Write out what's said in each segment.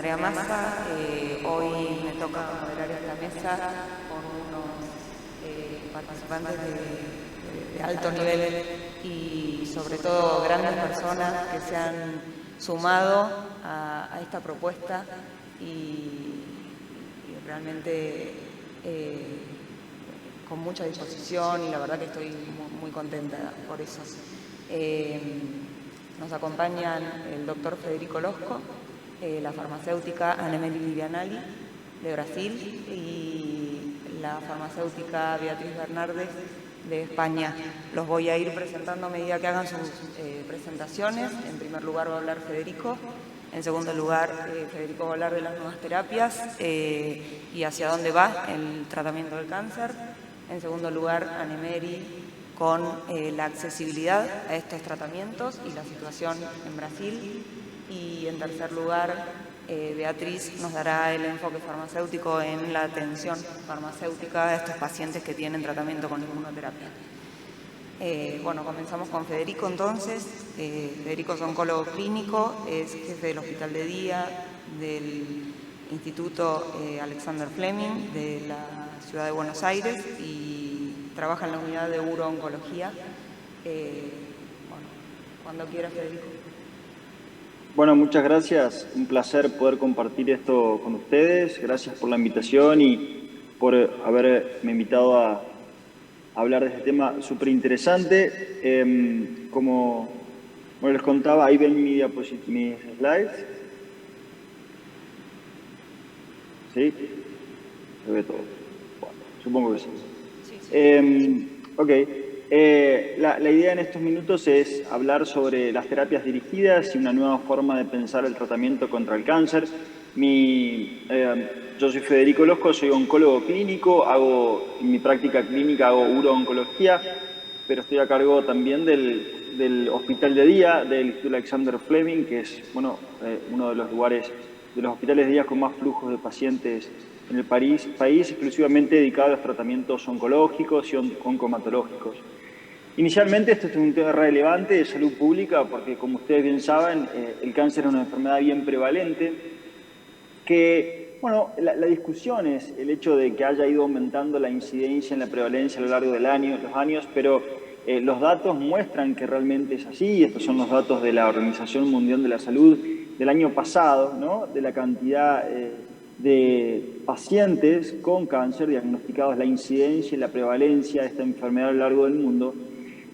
Andrea Massa. Hoy me toca moderar esta mesa con unos participantes de alto nivel y sobre todo grandes personas que se han sumado a esta propuesta y realmente con mucha disposición, y la verdad que estoy muy contenta por eso. Nos acompañan el doctor Federico Losco, la farmacéutica Annemary Vivianali de Brasil y la farmacéutica Beatriz Bernardes de España. Los voy a ir presentando a medida que hagan sus presentaciones. En primer lugar va a hablar Federico. En segundo lugar, Federico va a hablar de las nuevas terapias y hacia dónde va el tratamiento del cáncer. En segundo lugar, Annemary con la accesibilidad a estos tratamientos y la situación en Brasil. Y en tercer lugar, Beatriz nos dará el enfoque farmacéutico en la atención farmacéutica a estos pacientes que tienen tratamiento con inmunoterapia. Bueno, comenzamos con Federico entonces. Federico es oncólogo clínico, es jefe del Hospital de Día del Instituto Alexander Fleming de la Ciudad de Buenos Aires y trabaja en la unidad de urooncología. Bueno, cuando quieras, Federico. Bueno, muchas gracias. Un placer poder compartir esto con ustedes. Gracias por la invitación y por haberme invitado a hablar de este tema súper interesante. Como les contaba, ahí ven mis slides. ¿Sí? Se ve todo. Bueno, supongo que sí. Ok. La idea en estos minutos es hablar sobre las terapias dirigidas y una nueva forma de pensar el tratamiento contra el cáncer. Yo soy Federico Losco, soy oncólogo clínico, en mi práctica clínica hago urooncología, pero estoy a cargo también del Hospital de Día del Instituto Alexander Fleming, que es uno de los hospitales de día con más flujos de pacientes en el país exclusivamente dedicado a los tratamientos oncológicos y oncomatológicos. Inicialmente esto es un tema relevante de salud pública porque, como ustedes bien saben, el cáncer es una enfermedad bien prevalente que, bueno, la discusión es el hecho de que haya ido aumentando la incidencia en la prevalencia a lo largo de los años, pero los datos muestran que realmente es así. Estos son los datos de la Organización Mundial de la Salud del año pasado, ¿no? De la cantidad de pacientes con cáncer diagnosticados, la incidencia y la prevalencia de esta enfermedad a lo largo del mundo.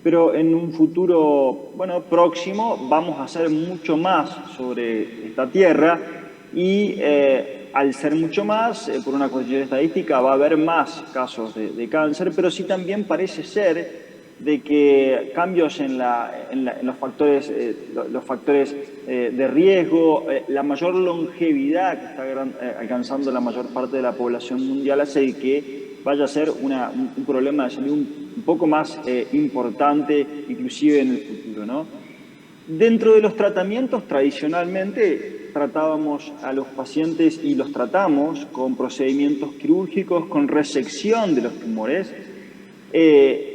Pero en un futuro, próximo, vamos a hacer mucho más sobre esta tierra y al ser mucho más, por una cuestión estadística, va a haber más casos de cáncer, pero sí también parece ser de que cambios en los factores de riesgo, la mayor longevidad que está alcanzando la mayor parte de la población mundial hace que vaya a ser un problema de salud un poco más importante, inclusive en el futuro, ¿no? Dentro de los tratamientos, tradicionalmente tratábamos a los pacientes y los tratamos con procedimientos quirúrgicos, con resección de los tumores.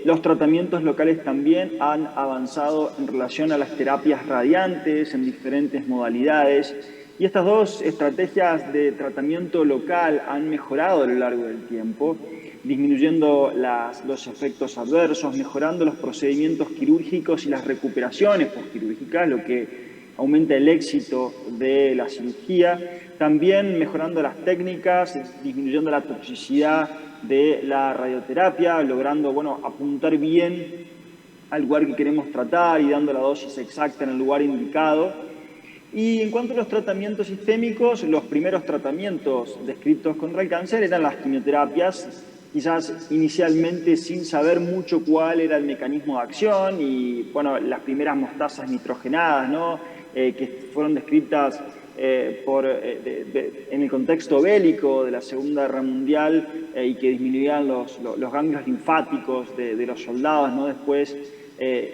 Los tratamientos locales también han avanzado en relación a las terapias radiantes en diferentes modalidades, y estas dos estrategias de tratamiento local han mejorado a lo largo del tiempo, disminuyendo los efectos adversos, mejorando los procedimientos quirúrgicos y las recuperaciones postquirúrgicas, lo que aumenta el éxito de la cirugía, también mejorando las técnicas, disminuyendo la toxicidad de la radioterapia, logrando apuntar bien al lugar que queremos tratar y dando la dosis exacta en el lugar indicado. Y en cuanto a los tratamientos sistémicos, los primeros tratamientos descritos contra el cáncer eran las quimioterapias, quizás inicialmente sin saber mucho cuál era el mecanismo de acción, y las primeras mostazas nitrogenadas, ¿no? Que fueron descritas en el contexto bélico de la Segunda Guerra Mundial y que disminuían los ganglios linfáticos de los soldados, ¿no? Después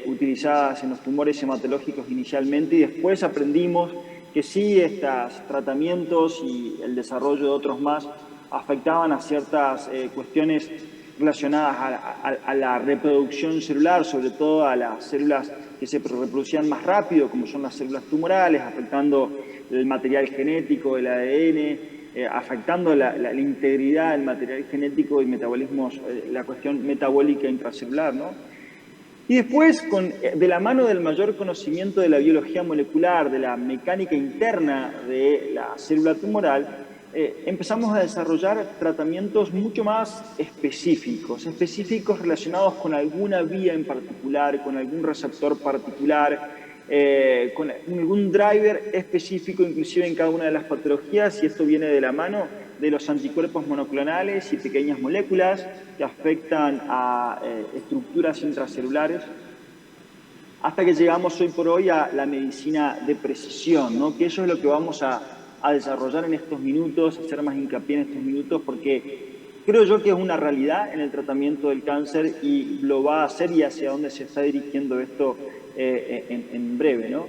utilizadas en los tumores hematológicos inicialmente, y después aprendimos que sí, estos tratamientos y el desarrollo de otros más afectaban a ciertas cuestiones relacionadas a la reproducción celular, sobre todo a las células que se reproducían más rápido, como son las células tumorales, afectando el material genético, el ADN, afectando la integridad del material genético y metabolismos, la cuestión metabólica intracelular, ¿no? Y después, de la mano del mayor conocimiento de la biología molecular, de la mecánica interna de la célula tumoral, empezamos a desarrollar tratamientos mucho más específicos relacionados con alguna vía en particular, con algún receptor particular, con algún driver específico, inclusive en cada una de las patologías, y esto viene de la mano de los anticuerpos monoclonales y pequeñas moléculas que afectan a estructuras intracelulares, hasta que llegamos hoy por hoy a la medicina de precisión, ¿no? Que eso es lo que vamos a desarrollar en estos minutos, hacer más hincapié en estos minutos, porque creo yo que es una realidad en el tratamiento del cáncer y lo va a hacer, y hacia dónde se está dirigiendo esto en breve, ¿no?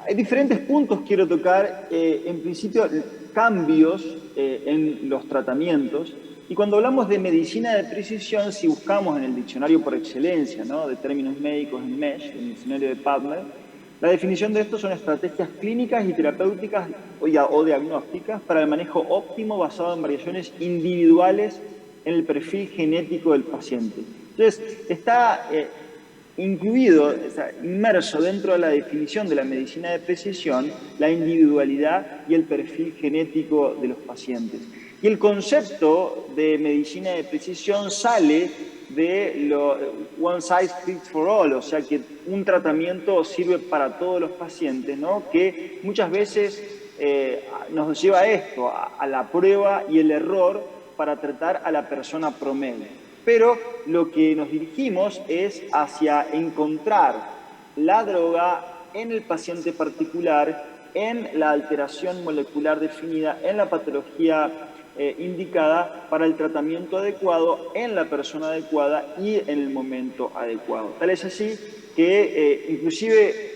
Hay diferentes puntos que quiero tocar. En principio, cambios en los tratamientos. Y cuando hablamos de medicina de precisión, si buscamos en el diccionario por excelencia, ¿no?, de términos médicos en MESH, el diccionario de PubMed, la definición de esto son estrategias clínicas y terapéuticas o diagnósticas para el manejo óptimo basado en variaciones individuales en el perfil genético del paciente. Entonces, está incluido, inmerso dentro de la definición de la medicina de precisión, la individualidad y el perfil genético de los pacientes. Y el concepto de medicina de precisión sale de lo one size fits for all, o sea que un tratamiento sirve para todos los pacientes, ¿no? Que muchas veces nos lleva a esto, a la prueba y el error para tratar a la persona promedio. Pero lo que nos dirigimos es hacia encontrar la droga en el paciente particular, en la alteración molecular definida, en la patología indicada para el tratamiento adecuado, en la persona adecuada y en el momento adecuado. Tal es así que inclusive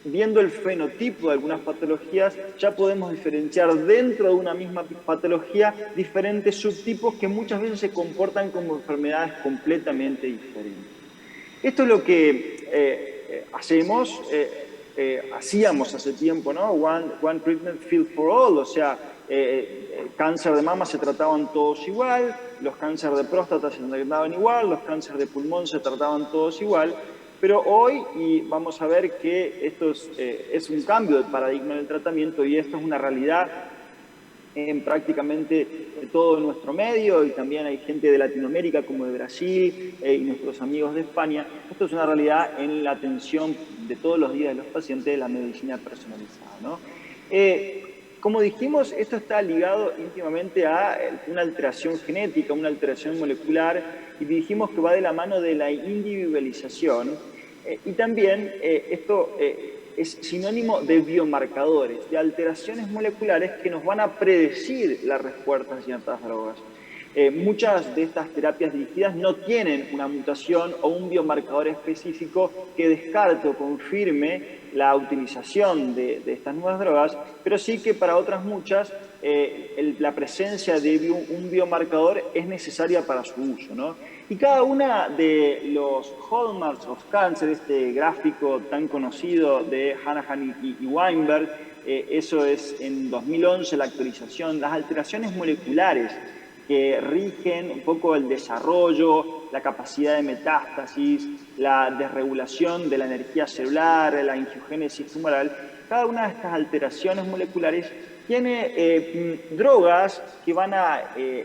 viendo el fenotipo de algunas patologías, ya podemos diferenciar dentro de una misma patología diferentes subtipos que muchas veces se comportan como enfermedades completamente diferentes. Esto es lo que hacíamos hace tiempo, ¿no? One treatment fit for all, o sea, cáncer de mama se trataban todos igual, los cánceres de próstata se trataban igual, los cánceres de pulmón se trataban todos igual. Pero hoy, y vamos a ver que esto es un cambio de paradigma en el tratamiento, y esto es una realidad en prácticamente todo nuestro medio, y también hay gente de Latinoamérica como de Brasil y nuestros amigos de España. Esto es una realidad en la atención de todos los días de los pacientes de la medicina personalizada, ¿no? Como dijimos, esto está ligado íntimamente a una alteración genética, una alteración molecular, y dijimos que va de la mano de la individualización, y también esto es sinónimo de biomarcadores, de alteraciones moleculares que nos van a predecir la respuesta a ciertas drogas. Muchas de estas terapias dirigidas no tienen una mutación o un biomarcador específico que descarte o confirme la utilización de estas nuevas drogas, pero sí que para otras muchas la presencia de un biomarcador es necesaria para su uso, ¿no? Y cada una de los hallmarks of cancer, este gráfico tan conocido de Hanahan y Weinberg, eso es en 2011 la actualización, las alteraciones moleculares que rigen un poco el desarrollo, la capacidad de metástasis, la desregulación de la energía celular, la angiogénesis tumoral. Cada una de estas alteraciones moleculares tiene drogas que van a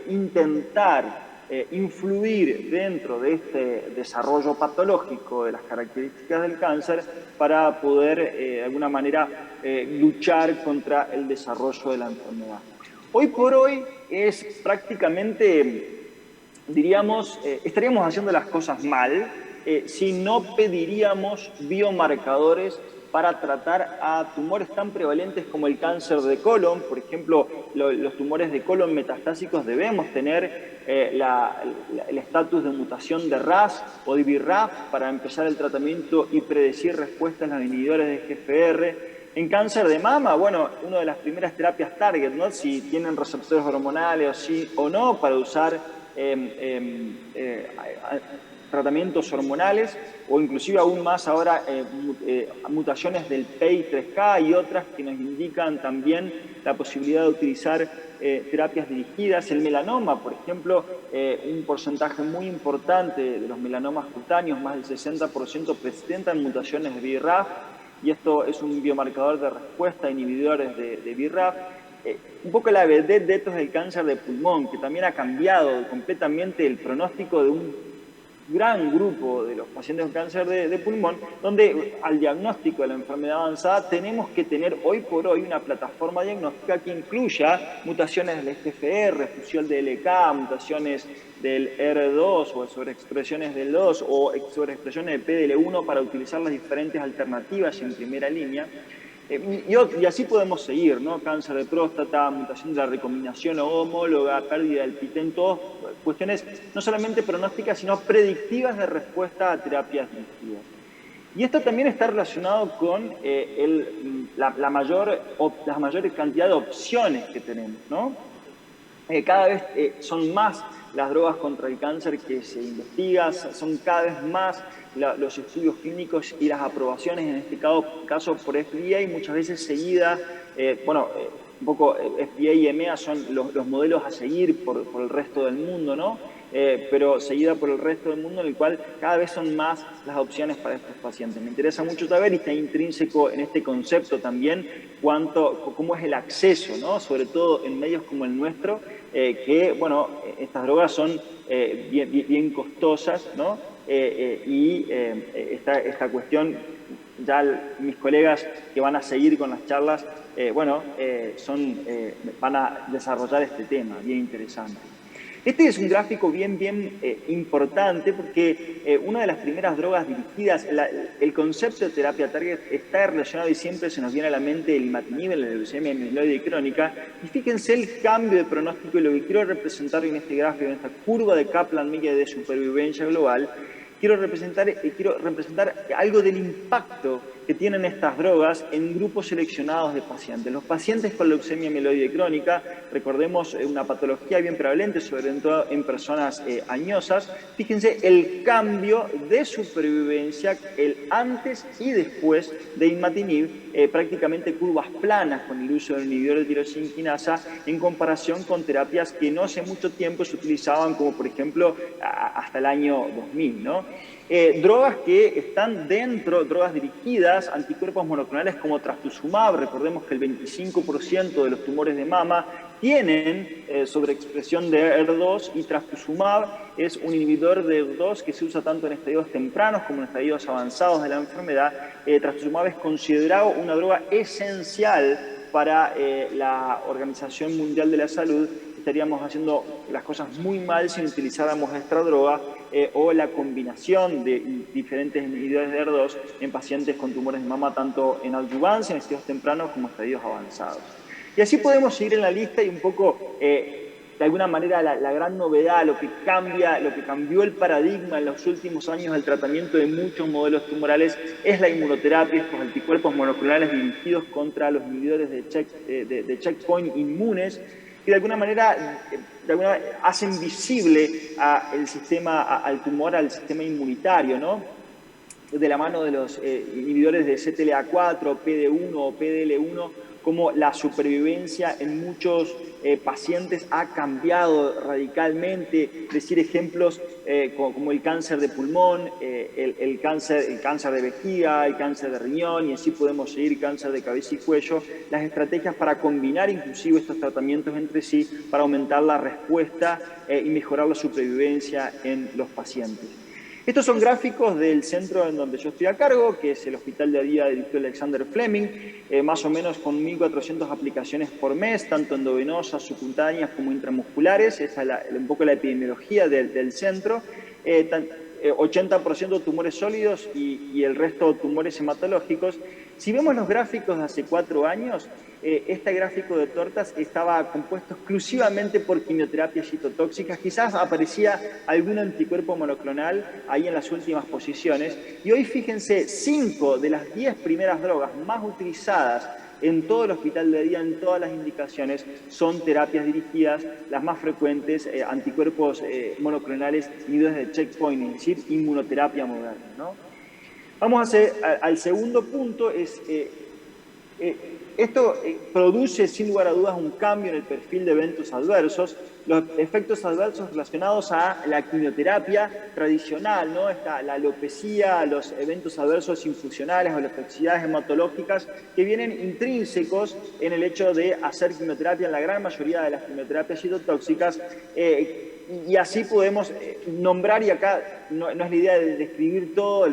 intentar influir dentro de este desarrollo patológico de las características del cáncer para poder, de alguna manera, luchar contra el desarrollo de la enfermedad. Hoy por hoy es prácticamente, diríamos, estaríamos haciendo las cosas mal si no pediríamos biomarcadores para tratar a tumores tan prevalentes como el cáncer de colon. Por ejemplo, los tumores de colon metastásicos debemos tener el estatus de mutación de RAS o de BRAF para empezar el tratamiento y predecir respuestas en los inhibidores de GFR. En cáncer de mama, bueno, una de las primeras terapias target, ¿no? Si tienen receptores hormonales o sí o no, para usar tratamientos hormonales o inclusive aún más ahora mutaciones del PI3K y otras que nos indican también la posibilidad de utilizar terapias dirigidas. El melanoma, por ejemplo, un porcentaje muy importante de los melanomas cutáneos, más del 60%, presentan mutaciones de BRAF, y esto es un biomarcador de respuesta a inhibidores de BRAF. Un poco la vedette de esto es el cáncer de pulmón, que también ha cambiado completamente el pronóstico de un gran grupo de los pacientes con cáncer de pulmón, donde al diagnóstico de la enfermedad avanzada tenemos que tener hoy por hoy una plataforma diagnóstica que incluya mutaciones del FGFR, fusión del LK, mutaciones del R2 o sobreexpresiones del 2 o sobreexpresiones de PDL1 para utilizar las diferentes alternativas en primera línea. Y así podemos seguir, ¿no? Cáncer de próstata, mutación de la recombinación homóloga, pérdida del pitén, todas cuestiones no solamente pronósticas, sino predictivas de respuesta a terapias dirigidas. Y esto también está relacionado con la mayor cantidad de opciones que tenemos, ¿no? Cada vez son más las drogas contra el cáncer que se investigan, son cada vez más los estudios clínicos y las aprobaciones, en este caso por FDA, y muchas veces seguida, un poco FDA y EMEA son los modelos a seguir por el resto del mundo, ¿no? Pero seguida por el resto del mundo, en el cual cada vez son más las opciones para estos pacientes. Me interesa mucho saber, y está intrínseco en este concepto también, cómo es el acceso, ¿no? Sobre todo en medios como el nuestro, que, bueno, estas drogas son bien costosas, ¿no? Esta cuestión, ya mis colegas que van a seguir con las charlas, van a desarrollar este tema, bien interesante. Este es un gráfico bien importante porque una de las primeras drogas dirigidas, el concepto de terapia target está relacionado y siempre se nos viene a la mente el imatinib en la leucemia amiloide crónica. Y fíjense el cambio de pronóstico, y lo que quiero representar en este gráfico, en esta curva de Kaplan-Meier de supervivencia global, quiero representar algo del impacto que tienen estas drogas en grupos seleccionados de pacientes. Los pacientes con leucemia amiloide crónica, recordemos una patología bien prevalente, sobre todo en personas añosas. Fíjense el cambio de supervivencia, el antes y después de imatinib, prácticamente curvas planas con el uso del inhibidor de tirosina quinasa en comparación con terapias que no hace mucho tiempo se utilizaban, como por ejemplo hasta el año 2000, ¿no? Drogas que están dentro, drogas dirigidas, anticuerpos monoclonales como trastuzumab. Recordemos que el 25% de los tumores de mama tienen sobreexpresión de ER2, y trastuzumab es un inhibidor de ER2 que se usa tanto en estadios tempranos como en estadios avanzados de la enfermedad. Trastuzumab es considerado una droga esencial para la Organización Mundial de la Salud. Estaríamos haciendo las cosas muy mal si no utilizáramos esta droga o la combinación de diferentes inhibidores de ER2 en pacientes con tumores de mama, tanto en adyuvancia, en estadios tempranos, como en estadios avanzados. Y así podemos seguir en la lista, y un poco, de alguna manera, la gran novedad, lo que cambió el paradigma en los últimos años del tratamiento de muchos modelos tumorales es la inmunoterapia, estos anticuerpos monoclonales dirigidos contra los inhibidores de checkpoint inmunes, que de alguna manera hacen visible al tumor, al sistema inmunitario, ¿no? De la mano de los inhibidores de CTLA4, PD1 o PDL1, como la supervivencia en muchos pacientes ha cambiado radicalmente. Decir ejemplos como el cáncer de pulmón, el cáncer de vejiga, el cáncer de riñón, y así podemos seguir, cáncer de cabeza y cuello. Las estrategias para combinar inclusive estos tratamientos entre sí para aumentar la respuesta y mejorar la supervivencia en los pacientes. Estos son gráficos del centro en donde yo estoy a cargo, que es el Hospital de Día del Dr. Alexander Fleming, más o menos con 1.400 aplicaciones por mes, tanto endovenosas, subcutáneas como intramusculares. Esa es un poco la epidemiología del centro. 80% tumores sólidos y el resto tumores hematológicos. Si vemos los gráficos de hace 4 años, este gráfico de tortas estaba compuesto exclusivamente por quimioterapias citotóxicas. Quizás aparecía algún anticuerpo monoclonal ahí en las últimas posiciones. Y hoy fíjense, 5 de las 10 primeras drogas más utilizadas en todo el hospital de día, en todas las indicaciones, son terapias dirigidas, las más frecuentes, anticuerpos monoclonales inhibidores de checkpoint, es decir, inmunoterapia moderna, ¿no? Vamos a hacer al segundo punto, esto produce sin lugar a dudas un cambio en el perfil de eventos adversos. Los efectos adversos relacionados a la quimioterapia tradicional, ¿no? Está la alopecia, los eventos adversos infusionales o las toxicidades hematológicas que vienen intrínsecos en el hecho de hacer quimioterapia en la gran mayoría de las quimioterapias citotóxicas. Y así podemos nombrar, y acá no es la idea de describir todos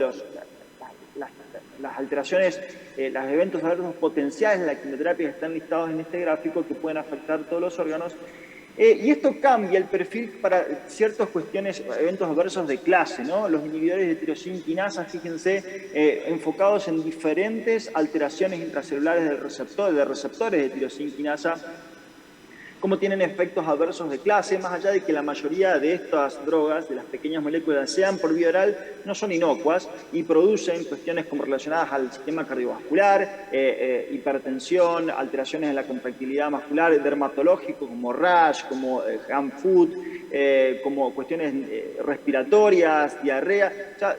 las alteraciones, los eventos adversos potenciales de la quimioterapia que están listados en este gráfico que pueden afectar todos los órganos. Y esto cambia el perfil para ciertas cuestiones, eventos adversos de clase, ¿no? Los inhibidores de tirosina quinasa, fíjense, enfocados en diferentes alteraciones intracelulares de receptores de tirosina quinasa, cómo tienen efectos adversos de clase, más allá de que la mayoría de estas drogas, de las pequeñas moléculas, sean por vía oral, no son inocuas y producen cuestiones como relacionadas al sistema cardiovascular, hipertensión, alteraciones en la contractilidad muscular, dermatológico como rash, como hand foot, como cuestiones respiratorias, diarrea. O sea,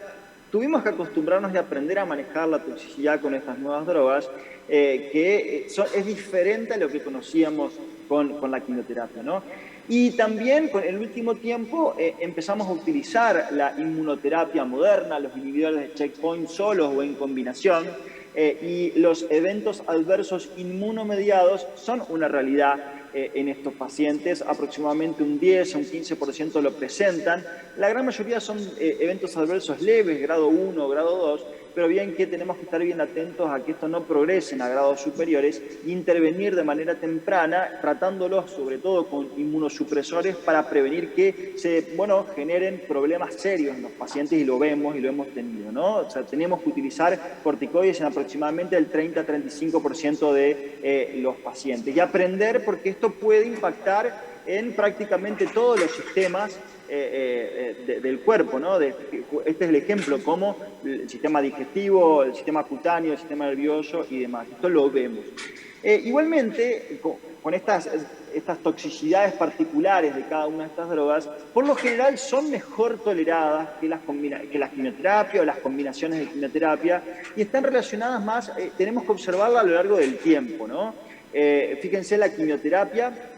tuvimos que acostumbrarnos y aprender a manejar la toxicidad con estas nuevas drogas, es diferente a lo que conocíamos con la quimioterapia, ¿no? Y también con el último tiempo empezamos a utilizar la inmunoterapia moderna, los inhibidores de checkpoint solos o en combinación, y los eventos adversos inmunomediados son una realidad en estos pacientes, aproximadamente un 10 a un 15% lo presentan. La gran mayoría son eventos adversos leves, grado 1 o grado 2, pero bien que tenemos que estar bien atentos a que esto no progresen a grados superiores e intervenir de manera temprana, tratándolos sobre todo con inmunosupresores para prevenir que generen problemas serios en los pacientes, y lo vemos y lo hemos tenido, ¿no? O sea, tenemos que utilizar corticoides en aproximadamente el 30-35% de los pacientes y aprender, porque esto puede impactar en prácticamente todos los sistemas del cuerpo, ¿no? Este es el ejemplo, como el sistema digestivo, el sistema cutáneo, el sistema nervioso y demás. Esto lo vemos. Igualmente, con estas toxicidades particulares de cada una de estas drogas, por lo general son mejor toleradas que las quimioterapias o las combinaciones de quimioterapia, y están relacionadas más, tenemos que observarla a lo largo del tiempo, ¿no? Fíjense, la quimioterapia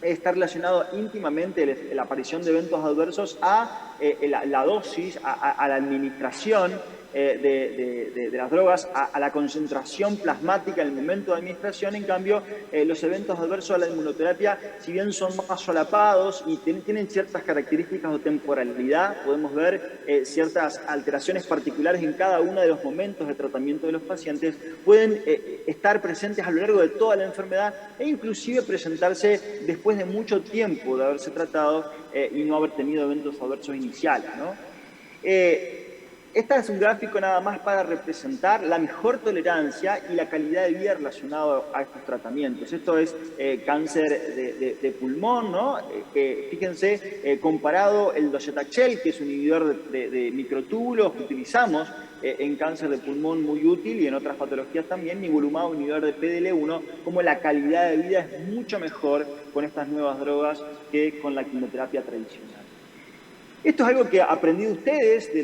está relacionado íntimamente la aparición de eventos adversos a la dosis, a la administración de las drogas, a la concentración plasmática en el momento de administración. En cambio, los eventos adversos a la inmunoterapia, si bien son más solapados y tienen ciertas características de temporalidad, podemos ver ciertas alteraciones particulares en cada uno de los momentos de tratamiento de los pacientes, pueden estar presentes a lo largo de toda la enfermedad e inclusive presentarse después de mucho tiempo de haberse tratado y no haber tenido eventos adversos iniciales, ¿no? Este es un gráfico nada más para representar la mejor tolerancia y la calidad de vida relacionado a estos tratamientos. Esto es cáncer de pulmón, ¿no? Fíjense, comparado el docetaxel, que es un inhibidor de microtúbulos que utilizamos en cáncer de pulmón muy útil y en otras patologías también, nivolumab, inhibidor de PDL1, como la calidad de vida es mucho mejor con estas nuevas drogas que con la quimioterapia tradicional. Esto es algo que aprendí de ustedes, de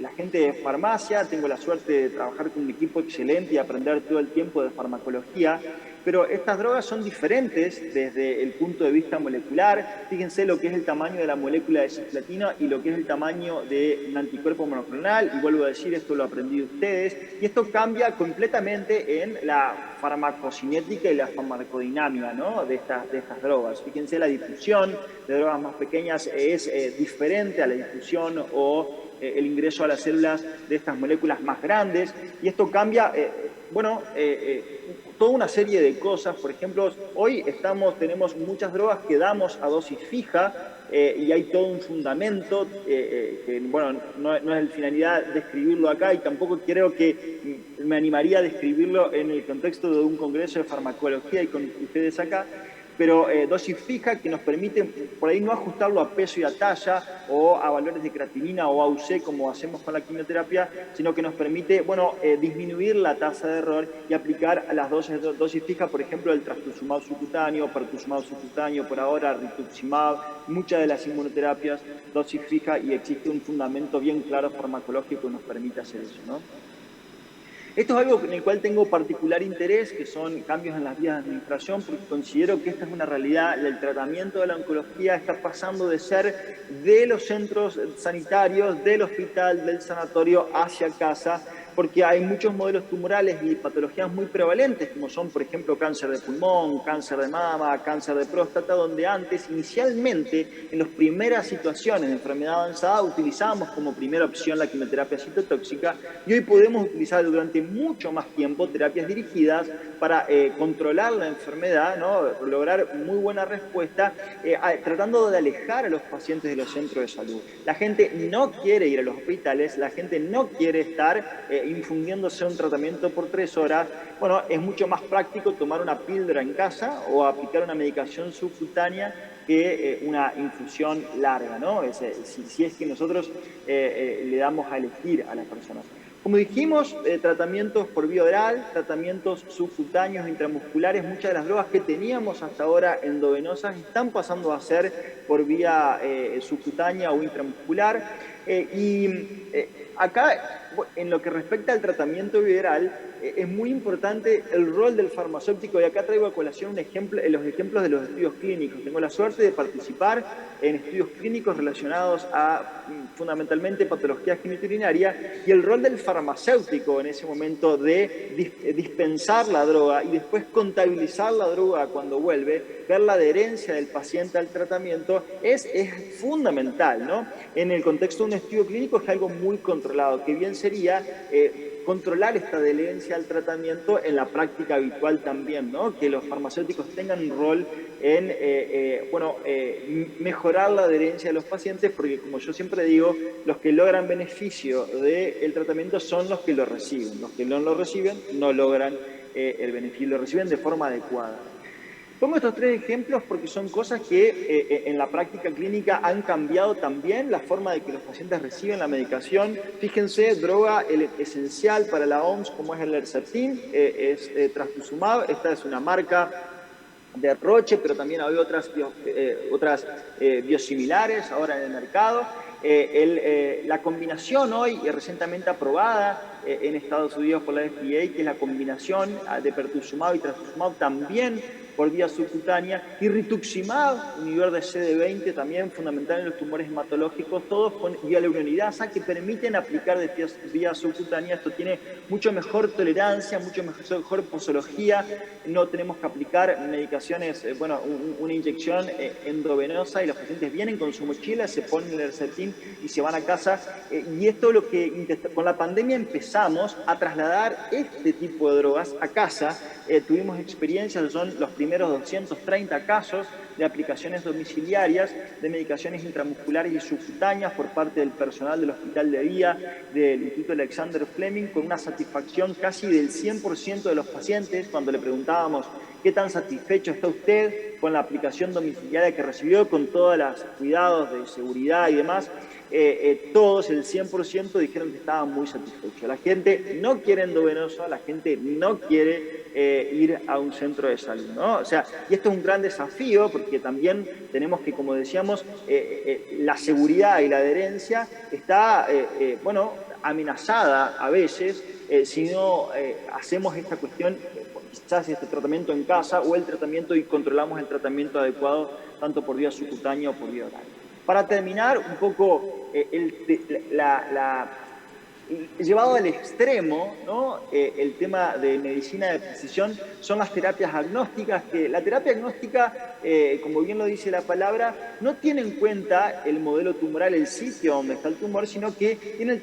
la gente de farmacia. Tengo la suerte de trabajar con un equipo excelente y aprender todo el tiempo de farmacología, pero estas drogas son diferentes desde el punto de vista molecular. Fíjense lo que es el tamaño de la molécula de cisplatina y lo que es el tamaño de un anticuerpo monoclonal, y vuelvo a decir, esto lo aprendí de ustedes, y esto cambia completamente en la farmacocinética y la farmacodinámica, ¿no? de estas drogas. Fíjense, la difusión de drogas más pequeñas es diferente a la difusión o el ingreso a las células de estas moléculas más grandes, y esto cambia, toda una serie de cosas. Por ejemplo, hoy tenemos muchas drogas que damos a dosis fija, y hay todo un fundamento que, bueno, no es la finalidad describirlo acá, y tampoco creo que me animaría a describirlo en el contexto de un congreso de farmacología y con ustedes acá. pero dosis fija que nos permite por ahí no ajustarlo a peso y a talla o a valores de creatinina o AUC como hacemos con la quimioterapia, sino que nos permite, bueno, disminuir la tasa de error y aplicar a las dosis fijas, por ejemplo, el trastuzumab subcutáneo, pertuzumab subcutáneo, por ahora rituximab, muchas de las inmunoterapias, dosis fija, y existe un fundamento bien claro farmacológico que nos permite hacer eso, ¿no? Esto es algo en el cual tengo particular interés, que son cambios en las vías de administración, porque considero que esta es una realidad. El tratamiento de la oncología está pasando de ser de los centros sanitarios, del hospital, del sanatorio, hacia casa, porque hay muchos modelos tumorales y patologías muy prevalentes, como son, por ejemplo, cáncer de pulmón, cáncer de mama, cáncer de próstata, donde antes, inicialmente, en las primeras situaciones de enfermedad avanzada, utilizábamos como primera opción la quimioterapia citotóxica, y hoy podemos utilizar durante mucho más tiempo terapias dirigidas para controlar la enfermedad, ¿no? Lograr muy buena respuesta, tratando de alejar a los pacientes de los centros de salud. La gente no quiere ir a los hospitales, la gente no quiere estar infundiéndose un tratamiento por 3 horas. Bueno, es mucho más práctico tomar una píldora en casa o aplicar una medicación subcutánea que una infusión larga, ¿no? Si es que nosotros le damos a elegir a las personas. Como dijimos, tratamientos por vía oral, tratamientos subcutáneos, intramusculares, muchas de las drogas que teníamos hasta ahora endovenosas están pasando a ser por vía subcutánea o intramuscular. Acá, en lo que respecta al tratamiento bilateral, es muy importante el rol del farmacéutico, y acá traigo a colación los ejemplos de los estudios clínicos. Tengo la suerte de participar en estudios clínicos relacionados a fundamentalmente patologías genitourinarias, y el rol del farmacéutico en ese momento de dispensar la droga y después contabilizar la droga cuando vuelve, ver la adherencia del paciente al tratamiento, es fundamental, ¿no? En el contexto de un estudio clínico es algo muy controlado, que bien sería controlar esta adherencia al tratamiento en la práctica habitual también, ¿no? Que los farmacéuticos tengan un rol en mejorar la adherencia de los pacientes, porque como yo siempre digo, los que logran beneficio del tratamiento son los que lo reciben. Los que no lo reciben no logran el beneficio, lo reciben de forma adecuada. Pongo estos 3 ejemplos porque son cosas que en la práctica clínica han cambiado también la forma de que los pacientes reciben la medicación. Fíjense, droga esencial para la OMS, como es el Herceptin, es trastuzumab. Esta es una marca de Roche, pero también hay otras biosimilares ahora en el mercado. La combinación hoy recientemente aprobada en Estados Unidos por la FDA, que es la combinación de pertuzumab y trastuzumab también por vía subcutánea, y rituximab, inhibidor de CD20, también fundamental en los tumores hematológicos, todos con hyaluronidasa, que permiten aplicar de vía subcutánea. Esto tiene mucho mejor tolerancia, mucho mejor posología, no tenemos que aplicar medicaciones, una inyección endovenosa, y los pacientes vienen con su mochila, se ponen el Herceptin y se van a casa. Y esto es lo que con la pandemia empezamos a trasladar este tipo de drogas a casa. Tuvimos experiencias, son los primeros 230 casos de aplicaciones domiciliarias de medicaciones intramusculares y subcutáneas por parte del personal del Hospital de Día del Instituto Alexander Fleming, con una satisfacción casi del 100% de los pacientes. Cuando le preguntábamos qué tan satisfecho está usted con la aplicación domiciliaria que recibió, con todos los cuidados de seguridad y demás, todos, el 100%, dijeron que estaban muy satisfechos. La gente no quiere endovenoso, la gente no quiere ir a un centro de salud, ¿no? O sea, y esto es un gran desafío, porque también tenemos que, como decíamos, la seguridad y la adherencia está, amenazada a veces si no hacemos esta cuestión, quizás este tratamiento en casa, o el tratamiento y controlamos el tratamiento adecuado tanto por vía subcutánea o por vía oral. Para terminar, un poco llevado al extremo, ¿no? El tema de medicina de precisión son las terapias agnósticas, que la terapia agnóstica, como bien lo dice la palabra, no tiene en cuenta el modelo tumoral, el sitio donde está el tumor, sino que tiene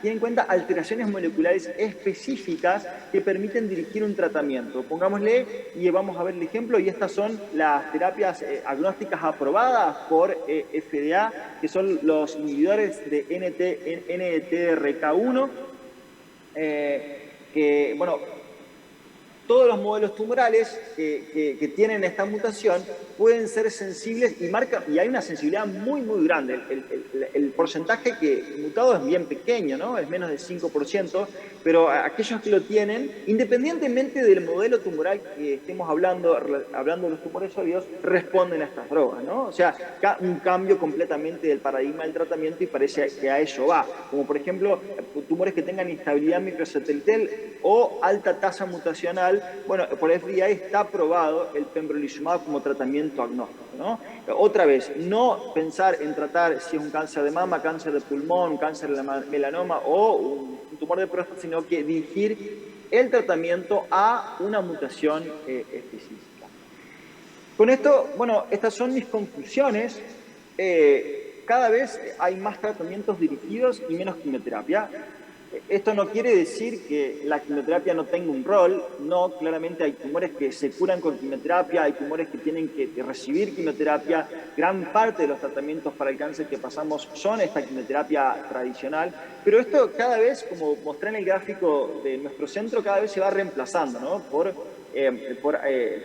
en cuenta alteraciones moleculares específicas que permiten dirigir un tratamiento. Pongámosle, y vamos a ver el ejemplo, y estas son las terapias agnósticas aprobadas por FDA, que son los inhibidores de NTRK1, que, todos los modelos tumorales que tienen esta mutación pueden ser sensibles y hay una sensibilidad muy, muy grande. El porcentaje mutado es bien pequeño, ¿no? Es menos del 5%, pero aquellos que lo tienen, independientemente del modelo tumoral que estemos hablando de los tumores sólidos, responden a estas drogas, ¿no? O sea, un cambio completamente del paradigma del tratamiento y parece que a eso va. Como por ejemplo, tumores que tengan instabilidad microsatelital o alta tasa mutacional. Bueno, por FDA está aprobado el pembrolizumab como tratamiento agnóstico, ¿no? Otra vez, no pensar en tratar si es un cáncer de mama, cáncer de pulmón, cáncer de melanoma o un tumor de próstata, sino que dirigir el tratamiento a una mutación específica. Con esto, bueno, estas son mis conclusiones. Cada vez hay más tratamientos dirigidos y menos quimioterapia. Esto no quiere decir que la quimioterapia no tenga un rol, no, claramente hay tumores que se curan con quimioterapia, hay tumores que tienen que recibir quimioterapia, gran parte de los tratamientos para el cáncer que pasamos son esta quimioterapia tradicional, pero esto cada vez, como mostré en el gráfico de nuestro centro, cada vez se va reemplazando, ¿no? por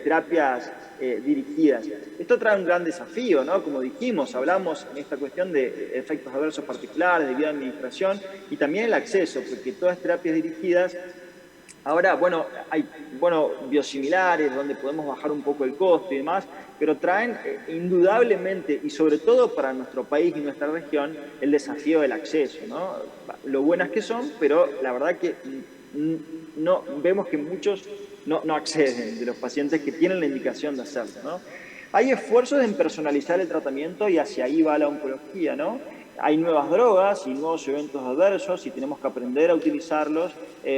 terapias dirigidas. Esto trae un gran desafío, ¿no? Como dijimos, hablamos en esta cuestión de efectos adversos particulares, de vía de administración y también el acceso, porque todas terapias dirigidas, ahora, bueno, hay biosimilares donde podemos bajar un poco el costo y demás, pero traen indudablemente, y sobre todo para nuestro país y nuestra región, el desafío del acceso, ¿no? Lo buenas que son, pero la verdad que no vemos que muchos no acceden de los pacientes que tienen la indicación de hacerlo, ¿no? Hay esfuerzos en personalizar el tratamiento y hacia ahí va la oncología, ¿no? Hay nuevas drogas y nuevos eventos adversos y tenemos que aprender a utilizarlos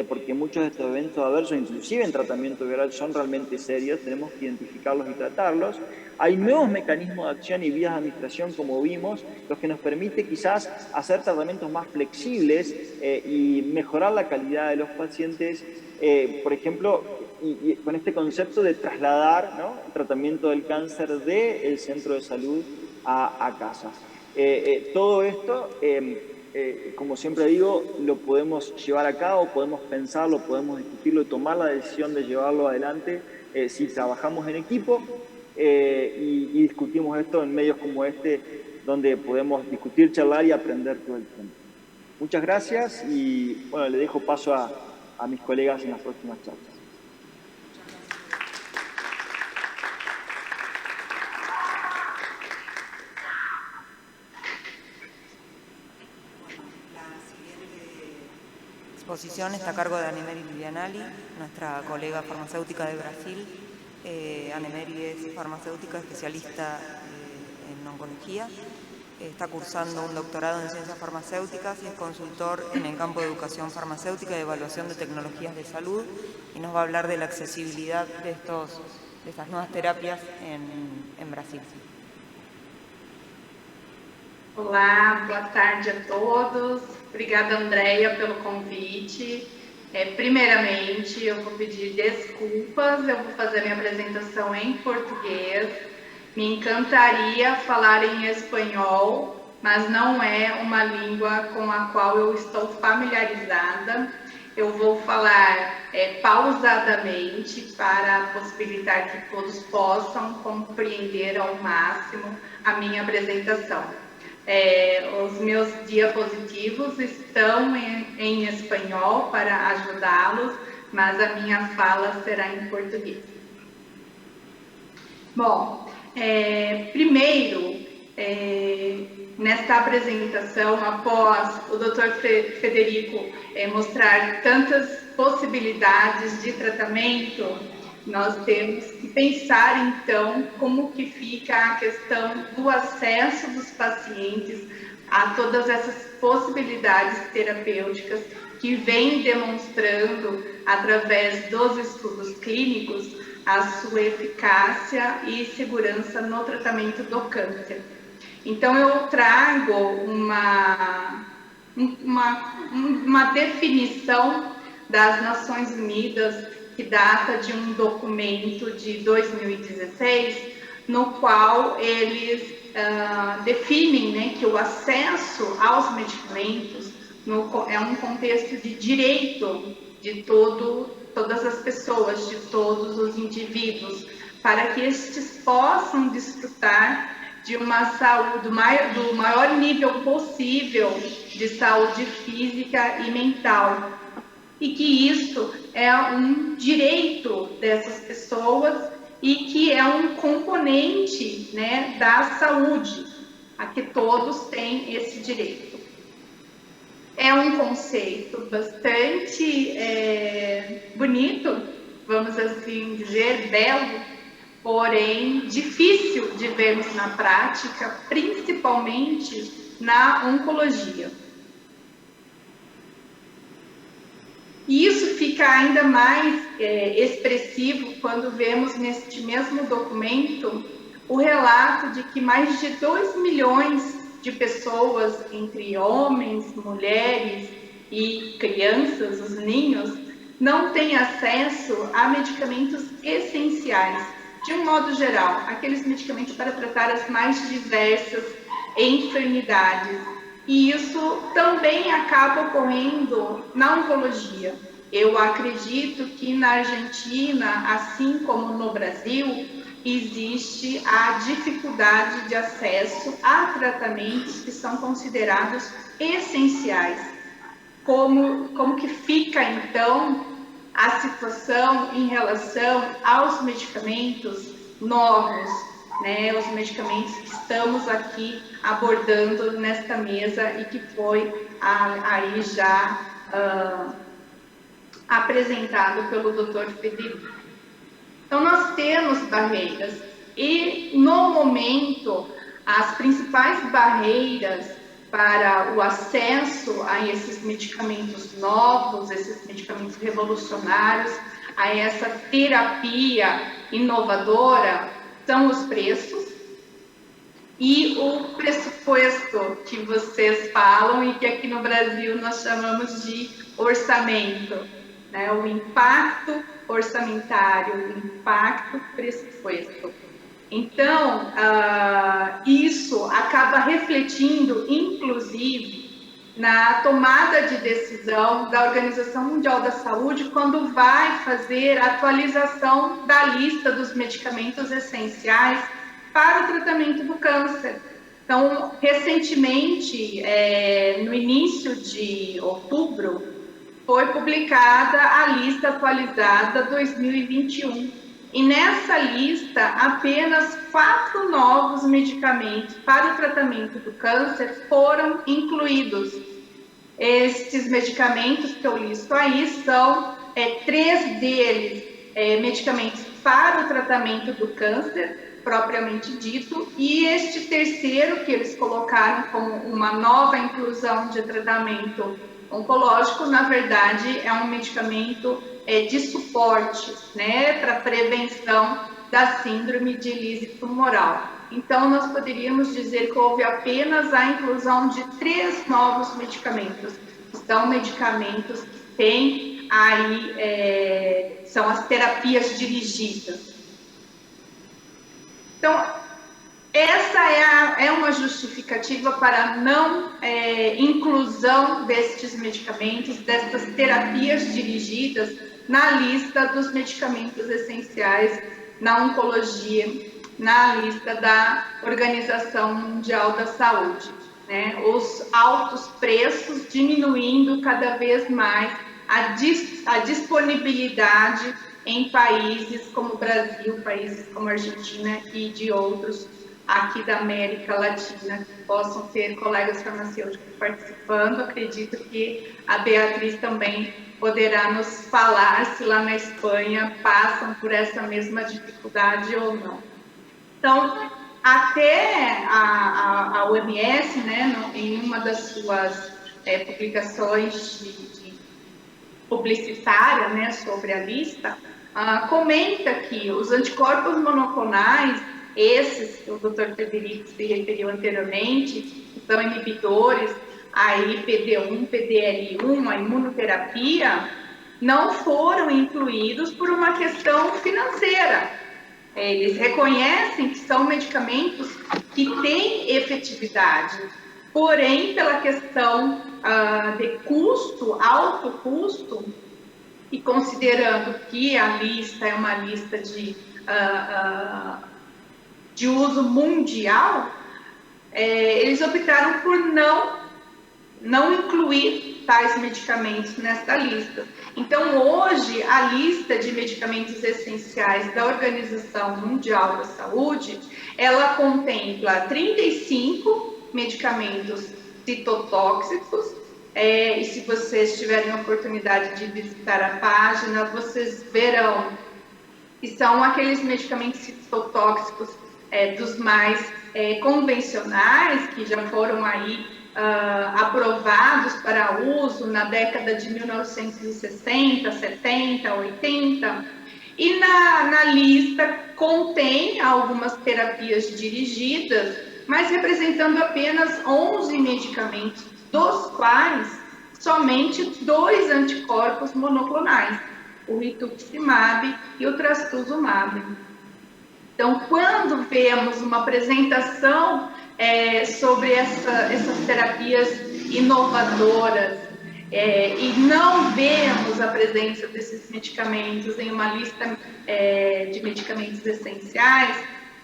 porque muchos de estos eventos adversos, inclusive en tratamiento viral, son realmente serios, tenemos que identificarlos y tratarlos. Hay nuevos mecanismos de acción y vías de administración, como vimos, los que nos permite quizás hacer tratamientos más flexibles y mejorar la calidad de los pacientes, por ejemplo, y con este concepto de trasladar, ¿no?, el tratamiento del cáncer del centro de salud a casa. Todo esto, como siempre digo, lo podemos llevar a cabo, podemos pensarlo, podemos discutirlo y tomar la decisión de llevarlo adelante si trabajamos en equipo y discutimos esto en medios como este, donde podemos discutir, charlar y aprender todo el tiempo. Muchas gracias y bueno, le dejo paso a mis colegas en las próximas charlas. La exposición está a cargo de Annemary Vivianali, nuestra colega farmacéutica de Brasil. Annemary es farmacéutica especialista en oncología. Está cursando un doctorado en ciencias farmacéuticas y es consultor en el campo de educación farmacéutica y evaluación de tecnologías de salud, y nos va a hablar de la accesibilidad de estas nuevas terapias en Brasil. Olá, boa tarde a todos. Obrigada, Andréia, pelo convite. Primeiramente, eu vou pedir desculpas, eu vou fazer minha apresentação em português. Me encantaria falar em espanhol, mas não é uma língua com a qual eu estou familiarizada. Eu vou falar pausadamente para possibilitar que todos possam compreender ao máximo a minha apresentação. Os meus diapositivos estão em espanhol para ajudá-los, mas a minha fala será em português. Bom, primeiro, nesta apresentação, após o Dr. Federico mostrar tantas possibilidades de tratamento, nós temos que pensar, então, como que fica a questão do acesso dos pacientes a todas essas possibilidades terapêuticas que vêm demonstrando, através dos estudos clínicos, a sua eficácia e segurança no tratamento do câncer. Então, eu trago uma definição das Nações Unidas que data de um documento de 2016, no qual eles definem, né, que o acesso aos medicamentos é um contexto de direito de todo todas as pessoas, de todos os indivíduos, para que estes possam desfrutar de uma saúde, do maior nível possível de saúde física e mental. E que isso é um direito dessas pessoas e que é um componente, né, da saúde, a que todos têm esse direito. É um conceito bastante bonito, vamos assim dizer, belo, porém difícil de vermos na prática, principalmente na oncologia. E isso fica ainda mais expressivo quando vemos neste mesmo documento o relato de que mais de 2 milhões de pessoas, entre homens, mulheres e crianças, os ninhos, não têm acesso a medicamentos essenciais, de um modo geral, aqueles medicamentos para tratar as mais diversas enfermidades. E isso também acaba ocorrendo na oncologia. Eu acredito que na Argentina, assim como no Brasil, existe a dificuldade de acesso a tratamentos que são considerados essenciais. Como que fica, então, a situação em relação aos medicamentos novos, né, os medicamentos que estamos aqui abordando nesta mesa e que foi aí já apresentado pelo Dr. Federico. Então, nós temos barreiras e, no momento, as principais barreiras para o acesso a esses medicamentos novos, esses medicamentos revolucionários, a essa terapia inovadora, são os preços e o pressuposto que vocês falam e que aqui no Brasil nós chamamos de orçamento, né? O impacto orçamentário, o impacto pressuposto. Então, isso acaba refletindo, inclusive, na tomada de decisão da Organização Mundial da Saúde quando vai fazer a atualização da lista dos medicamentos essenciais para o tratamento do câncer. Então, recentemente, no início de outubro, foi publicada a lista atualizada 2021. E nessa lista, apenas 4 novos medicamentos para o tratamento do câncer foram incluídos. Estes medicamentos que eu listo aí são 3 deles medicamentos para o tratamento do câncer, propriamente dito, e este terceiro que eles colocaram como uma nova inclusão de tratamento oncológico, na verdade, é um medicamento de suporte, né, para prevenção da síndrome de lise tumoral. Então, nós poderíamos dizer que houve apenas a inclusão de 3 novos medicamentos. São medicamentos que têm aí, são as terapias dirigidas. Então, essa é uma justificativa para a não inclusão destes medicamentos, destas terapias dirigidas na lista dos medicamentos essenciais na oncologia, na lista da Organização Mundial da Saúde, né? Os altos preços diminuindo cada vez mais a disponibilidade em países como o Brasil, países como a Argentina e de outros aqui da América Latina, que possam ter colegas farmacêuticos participando. Acredito que a Beatriz também poderá nos falar se lá na Espanha passam por essa mesma dificuldade ou não. Então, até a OMS, né, em uma das suas publicações publicitária, né, sobre a lista, comenta que os anticorpos monoclonais, esses que o Dr. Federico se referiu anteriormente, que são inibidores, aí PD1, PDL1, a imunoterapia, não foram incluídos por uma questão financeira. Eles reconhecem que são medicamentos que têm efetividade, porém, pela questão de custo, alto custo, e considerando que a lista é uma lista de uso mundial, eles optaram por não incluir tais medicamentos nesta lista. Então, hoje, a lista de medicamentos essenciais da Organização Mundial da Saúde, ela contempla 35 medicamentos citotóxicos, e se vocês tiverem a oportunidade de visitar a página, vocês verão que são aqueles medicamentos citotóxicos dos mais convencionais, que já foram aí aprovados para uso na década de 1960, 70, 80, e na lista contém algumas terapias dirigidas, mas representando apenas 11 medicamentos, dos quais somente 2 anticorpos monoclonais, o rituximab e o trastuzumab. Então, quando vemos uma apresentação sobre essas terapias inovadoras e não vemos a presença desses medicamentos em uma lista de medicamentos essenciais,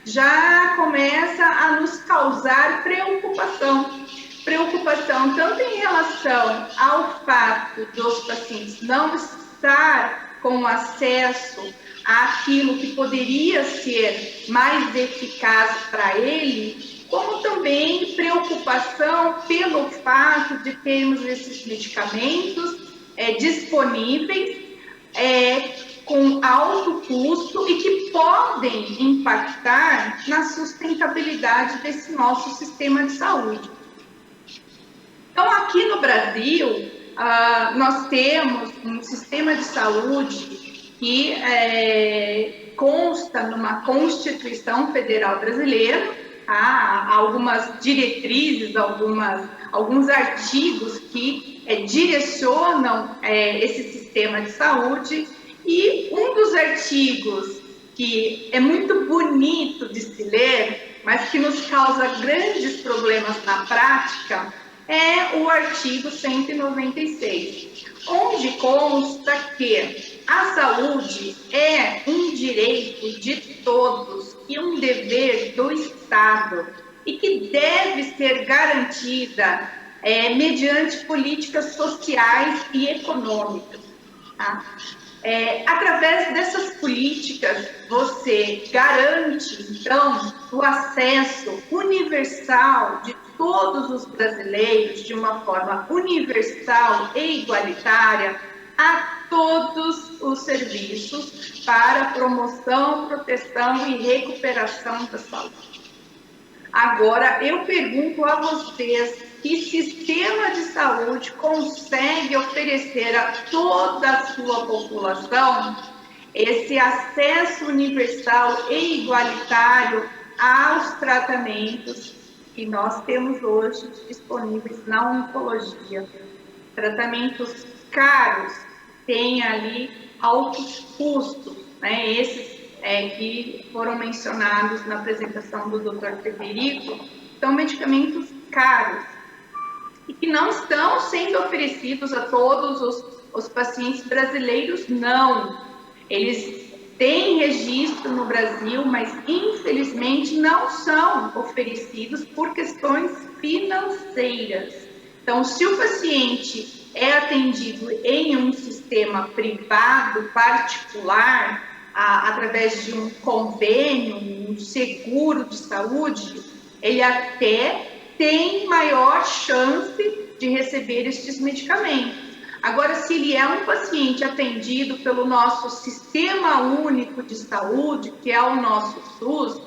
já começa a nos causar preocupação tanto em relação ao fato dos pacientes não estar com acesso àquilo que poderia ser mais eficaz para ele, como também preocupação pelo fato de termos esses medicamentos disponíveis com alto custo e que podem impactar na sustentabilidade desse nosso sistema de saúde. Então, aqui no Brasil, nós temos um sistema de saúde que consta numa Constituição Federal Brasileira, tá? Algumas diretrizes, alguns artigos que direcionam esse sistema de saúde, e um dos artigos que é muito bonito de se ler, mas que nos causa grandes problemas na prática, é o artigo 196, onde consta que a saúde é um direito de todos e um dever do Estado, e que deve ser garantida mediante políticas sociais e econômicas. Tá? Através dessas políticas, você garante, então, o acesso universal de todos os brasileiros, de uma forma universal e igualitária, a todos os serviços para promoção, proteção e recuperação da saúde. Agora, eu pergunto a vocês: que sistema de saúde consegue oferecer a toda a sua população esse acesso universal e igualitário aos tratamentos que nós temos hoje disponíveis na oncologia? Tratamentos caros, têm ali altos custos, né? Esses que foram mencionados na apresentação do Dr. Frederico, são medicamentos caros e que não estão sendo oferecidos a todos os pacientes brasileiros, não. Eles têm registro no Brasil, mas infelizmente não são oferecidos por questões financeiras. Então, se o paciente é atendido em um sistema privado, particular, através de um convênio, um seguro de saúde, ele até tem maior chance de receber estes medicamentos. Agora, se ele é um paciente atendido pelo nosso Sistema Único de Saúde, que é o nosso SUS,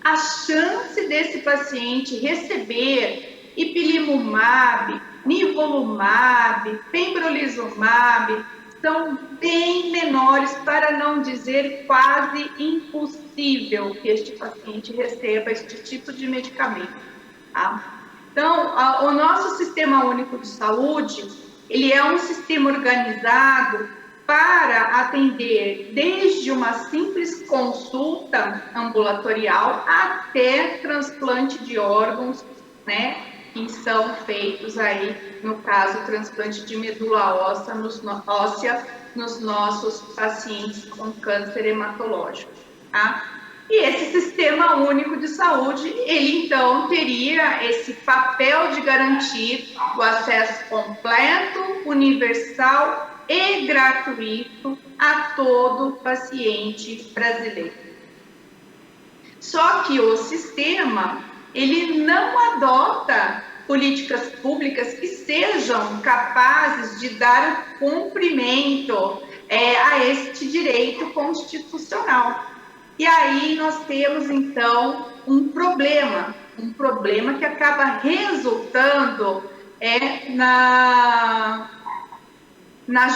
a chance desse paciente receber ipilimumab, nivolumab, pembrolizumab, são bem menores, para não dizer quase impossível que este paciente receba este tipo de medicamento. Tá? Então, o nosso Sistema Único de Saúde, ele é um sistema organizado para atender desde uma simples consulta ambulatorial até transplante de órgãos, né, que são feitos aí, no caso, transplante de medula óssea nos nossos pacientes com câncer hematológico, tá? E esse Sistema Único de Saúde, ele então teria esse papel de garantir o acesso completo, universal e gratuito a todo paciente brasileiro. Só que o sistema, ele não adota políticas públicas que sejam capazes de dar o cumprimento a este direito constitucional. E aí nós temos, então, um problema que acaba resultando na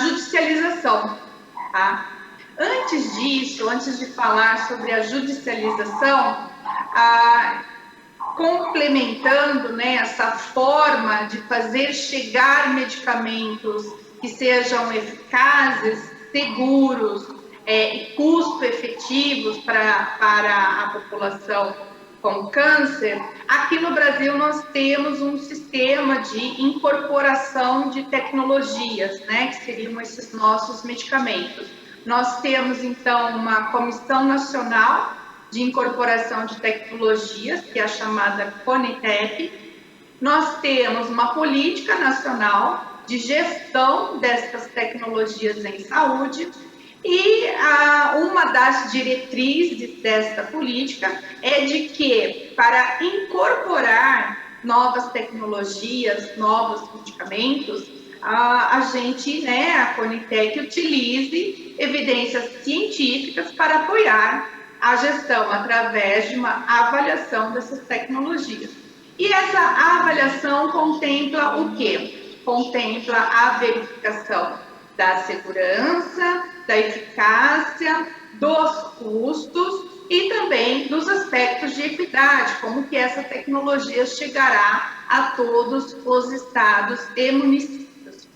judicialização, tá? Antes disso, antes de falar sobre a judicialização, complementando, né, essa forma de fazer chegar medicamentos que sejam eficazes, seguros e custo-efetivos para a população com câncer, aqui no Brasil nós temos um sistema de incorporação de tecnologias, né, que seriam esses nossos medicamentos. Nós temos, então, uma Comissão Nacional de Incorporação de Tecnologias, que é a chamada CONITEC. Nós temos uma Política Nacional de Gestão destas tecnologias em saúde, e uma das diretrizes desta política é de que, para incorporar novas tecnologias, novos medicamentos, a gente, né, a CONITEC, utilize evidências científicas para apoiar a gestão através de uma avaliação dessas tecnologias. E essa avaliação contempla o quê? Contempla a verificação da segurança, da eficácia, dos custos e também dos aspectos de equidade, como que essa tecnologia chegará a todos os estados e municípios.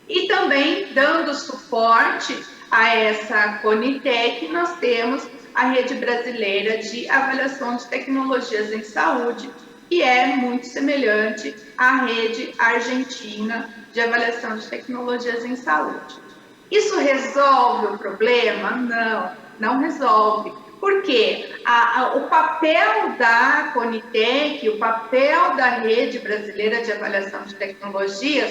E também, dando suporte a essa CONITEC, nós temos a Rede Brasileira de Avaliação de Tecnologias em Saúde, que é muito semelhante à Rede Argentina de Avaliação de Tecnologias em Saúde. Isso resolve o problema? Não, não resolve. Por quê? O papel da CONITEC, o papel da Rede Brasileira de Avaliação de Tecnologias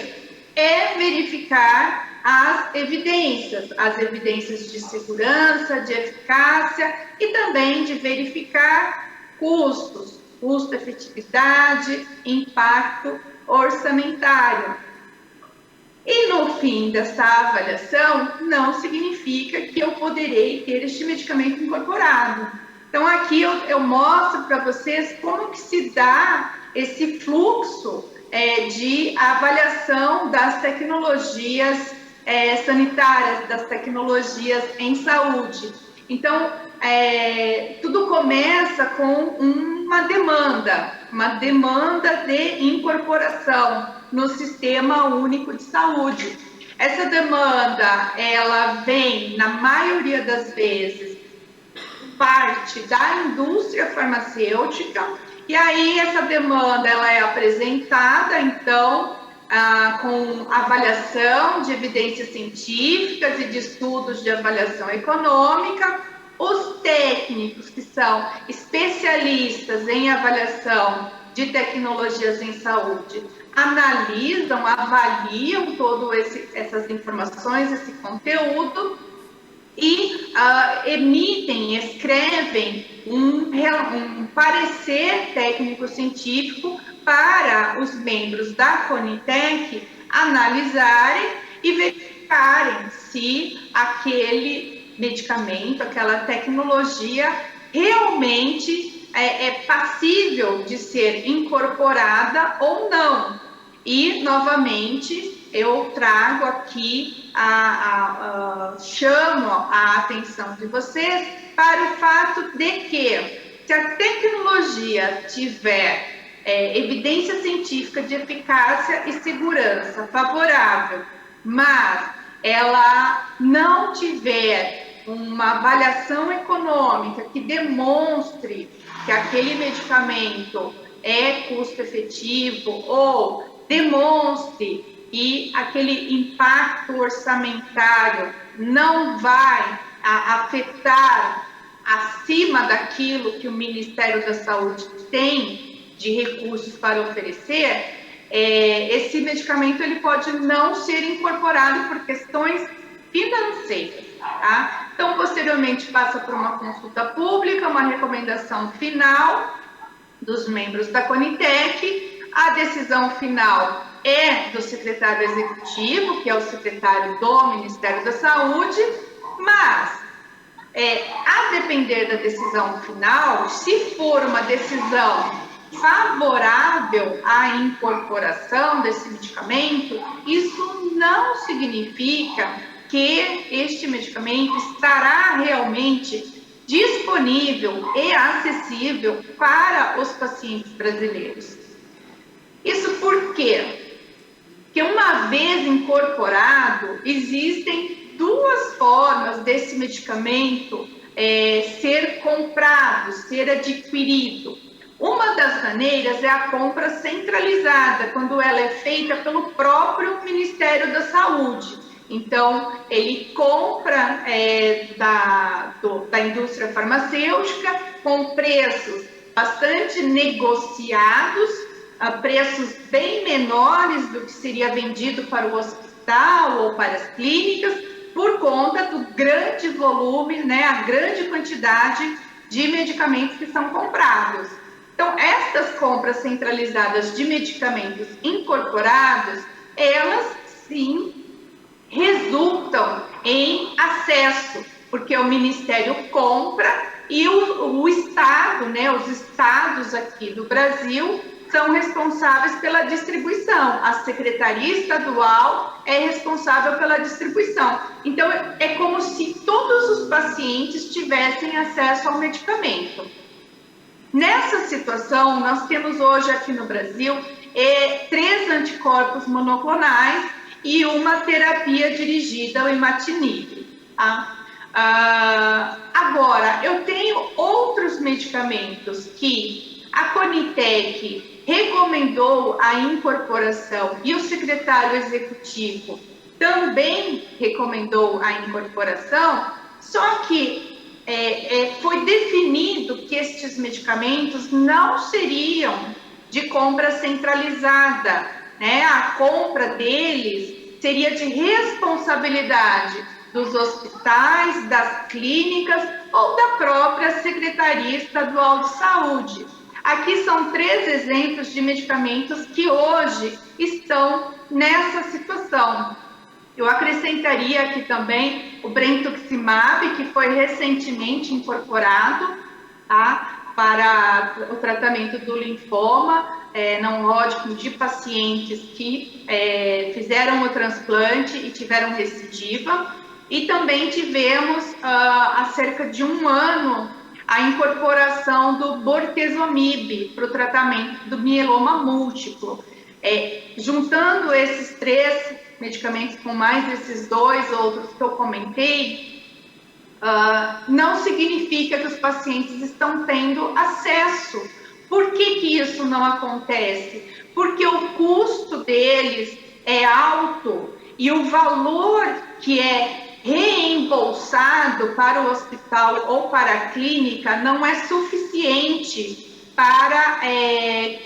é verificar as evidências de segurança, de eficácia e também de verificar custos, custo-efetividade, impacto orçamentário. E no fim dessa avaliação, não significa que eu poderei ter este medicamento incorporado. Então, aqui eu mostro para vocês como que se dá esse fluxo de avaliação das tecnologias sanitárias, das tecnologias em saúde. Então, tudo começa com uma demanda de incorporação no Sistema Único de Saúde. Essa demanda, ela vem, na maioria das vezes, parte da indústria farmacêutica, e aí essa demanda ela é apresentada, então, com avaliação de evidências científicas e de estudos de avaliação econômica. Os técnicos que são especialistas em avaliação de tecnologias em saúde analisam, avaliam todas essas informações, esse conteúdo e escrevem um parecer técnico-científico para os membros da CONITEC analisarem e verificarem se aquele medicamento, aquela tecnologia realmente é passível de ser incorporada ou não. E, novamente, eu trago aqui, chamo a atenção de vocês para o fato de que, se a tecnologia tiver evidência científica de eficácia e segurança favorável, mas ela não tiver uma avaliação econômica que demonstre que aquele medicamento é custo efetivo ou demonstre que aquele impacto orçamentário não vai afetar acima daquilo que o Ministério da Saúde tem de recursos para oferecer, esse medicamento ele pode não ser incorporado por questões financeiras, tá? Então, posteriormente, passa por uma consulta pública, uma recomendação final dos membros da Conitec, a decisão final é do secretário executivo, que é o secretário do Ministério da Saúde, mas, a depender da decisão final, se for uma decisão favorável à incorporação desse medicamento, isso não significa que este medicamento estará realmente disponível e acessível para os pacientes brasileiros. Isso por quê? Porque uma vez incorporado, existem duas formas desse medicamento ser comprado, ser adquirido. Uma das maneiras é a compra centralizada, quando ela é feita pelo próprio Ministério da Saúde. Então, ele compra da indústria farmacêutica com preços bastante negociados, a preços bem menores do que seria vendido para o hospital ou para as clínicas, por conta do grande volume, né, a grande quantidade de medicamentos que são comprados. Então, estas compras centralizadas de medicamentos incorporados, elas sim resultam em acesso, porque o Ministério compra e o Estado, né, os estados aqui do Brasil, são responsáveis pela distribuição. A Secretaria Estadual é responsável pela distribuição. Então, é como se todos os pacientes tivessem acesso ao medicamento. Nessa situação, nós temos hoje aqui no Brasil 3 anticorpos monoclonais e uma terapia dirigida ao imatinib. Tá? Agora, eu tenho outros medicamentos que a Conitec recomendou a incorporação e o secretário executivo também recomendou a incorporação, só que foi definido que estes medicamentos não seriam de compra centralizada, né? A compra deles seria de responsabilidade dos hospitais, das clínicas ou da própria Secretaria Estadual de Saúde. Aqui são 3 exemplos de medicamentos que hoje estão nessa situação. Eu acrescentaria aqui também o brentuximab, que foi recentemente incorporado, tá, para o tratamento do linfoma não Hodgkin de pacientes que fizeram o transplante e tiveram recidiva. E também tivemos, há cerca de 1 ano, a incorporação do bortezomib para o tratamento do mieloma múltiplo. Juntando esses 3 medicamentos com mais esses 2 outros que eu comentei, não significa que os pacientes estão tendo acesso. Por que isso não acontece? Porque o custo deles é alto e o valor que é reembolsado para o hospital ou para a clínica não é suficiente para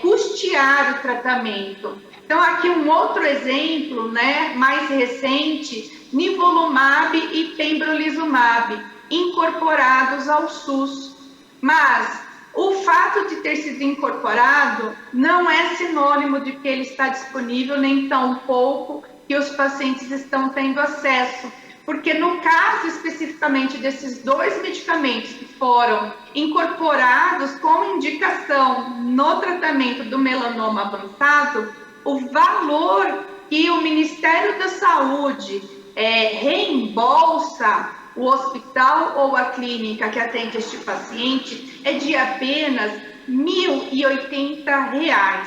custear o tratamento. Então, aqui um outro exemplo, né, mais recente, nivolumab e pembrolizumab, incorporados ao SUS. Mas o fato de ter sido incorporado não é sinônimo de que ele está disponível, nem tampouco que os pacientes estão tendo acesso. Porque no caso especificamente desses 2 medicamentos que foram incorporados com indicação no tratamento do melanoma avançado, o valor que o Ministério da Saúde reembolsa o hospital ou a clínica que atende este paciente é de apenas R$ 1.080.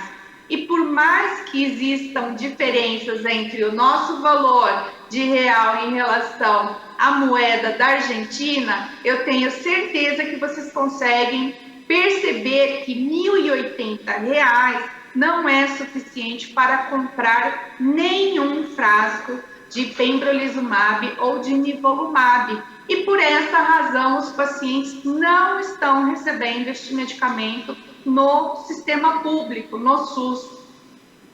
E por mais que existam diferenças entre o nosso valor de real em relação à moeda da Argentina, eu tenho certeza que vocês conseguem perceber que R$ 1.080 não é suficiente para comprar nenhum frasco de pembrolizumab ou de nivolumab. E por essa razão, os pacientes não estão recebendo este medicamento no sistema público, no SUS.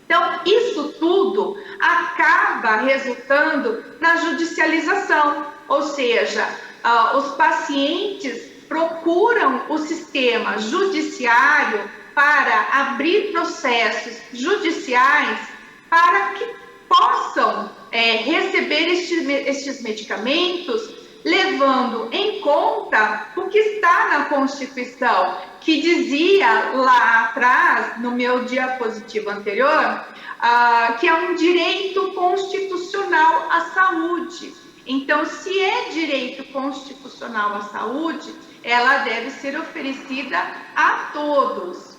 Então, isso tudo acaba resultando na judicialização, ou seja, os pacientes procuram o sistema judiciário para abrir processos judiciais para que possam receber estes medicamentos, levando em conta o que está na Constituição, que dizia lá atrás, no meu diapositivo anterior, que é um direito constitucional à saúde. Então, se é direito constitucional à saúde, ela deve ser oferecida a todos.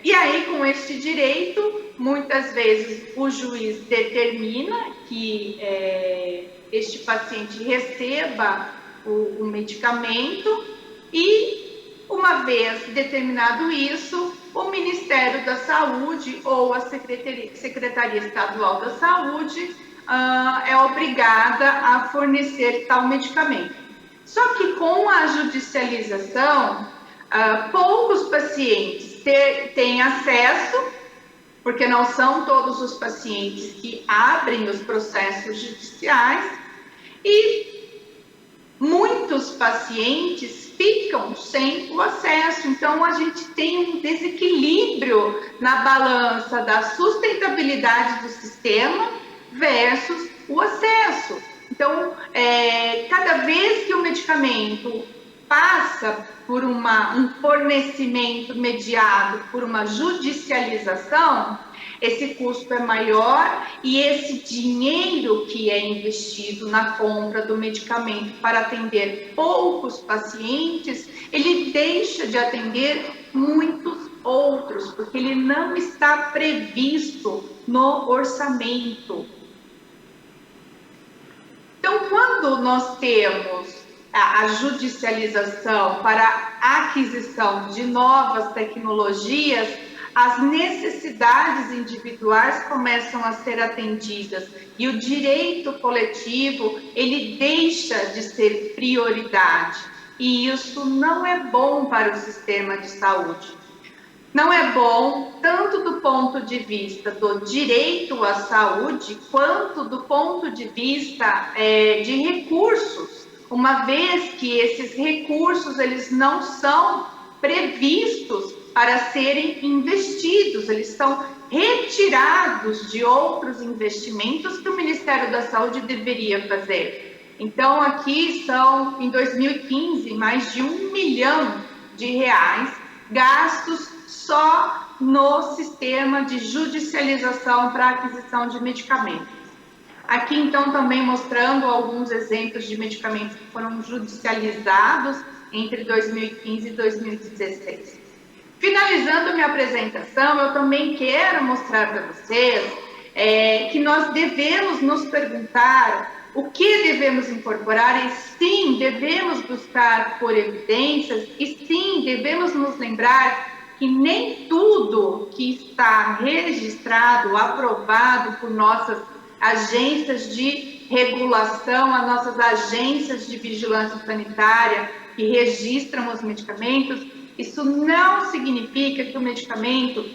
E aí, com este direito, muitas vezes o juiz determina que este paciente receba o medicamento e, uma vez determinado isso, o Ministério da Saúde ou a Secretaria Estadual da Saúde é obrigada a fornecer tal medicamento. Só que com a judicialização, poucos pacientes têm acesso, porque não são todos os pacientes que abrem os processos judiciais, e muitos pacientes ficam sem o acesso. Então, a gente tem um desequilíbrio na balança da sustentabilidade do sistema versus o acesso. Então, cada vez que o medicamento passa por um fornecimento mediado por uma judicialização, esse custo é maior e esse dinheiro que é investido na compra do medicamento para atender poucos pacientes, ele deixa de atender muitos outros, porque ele não está previsto no orçamento. Então, quando nós temos a judicialização para a aquisição de novas tecnologias, as necessidades individuais começam a ser atendidas e o direito coletivo, ele deixa de ser prioridade. E isso não é bom para o sistema de saúde. Não é bom tanto do ponto de vista do direito à saúde, quanto do ponto de vista de recursos, uma vez que esses recursos eles não são previstos para serem investidos, eles são retirados de outros investimentos que o Ministério da Saúde deveria fazer. Então, aqui são, em 2015, mais de R$1 milhão gastos só no sistema de judicialização para a aquisição de medicamentos. Aqui, então, também mostrando alguns exemplos de medicamentos que foram judicializados entre 2015 e 2016. Finalizando minha apresentação, eu também quero mostrar para vocês que nós devemos nos perguntar o que devemos incorporar, e sim, devemos buscar por evidências, e sim, devemos nos lembrar que nem tudo que está registrado, aprovado por nossas agências de regulação, as nossas agências de vigilância sanitária que registram os medicamentos, isso não significa que o medicamento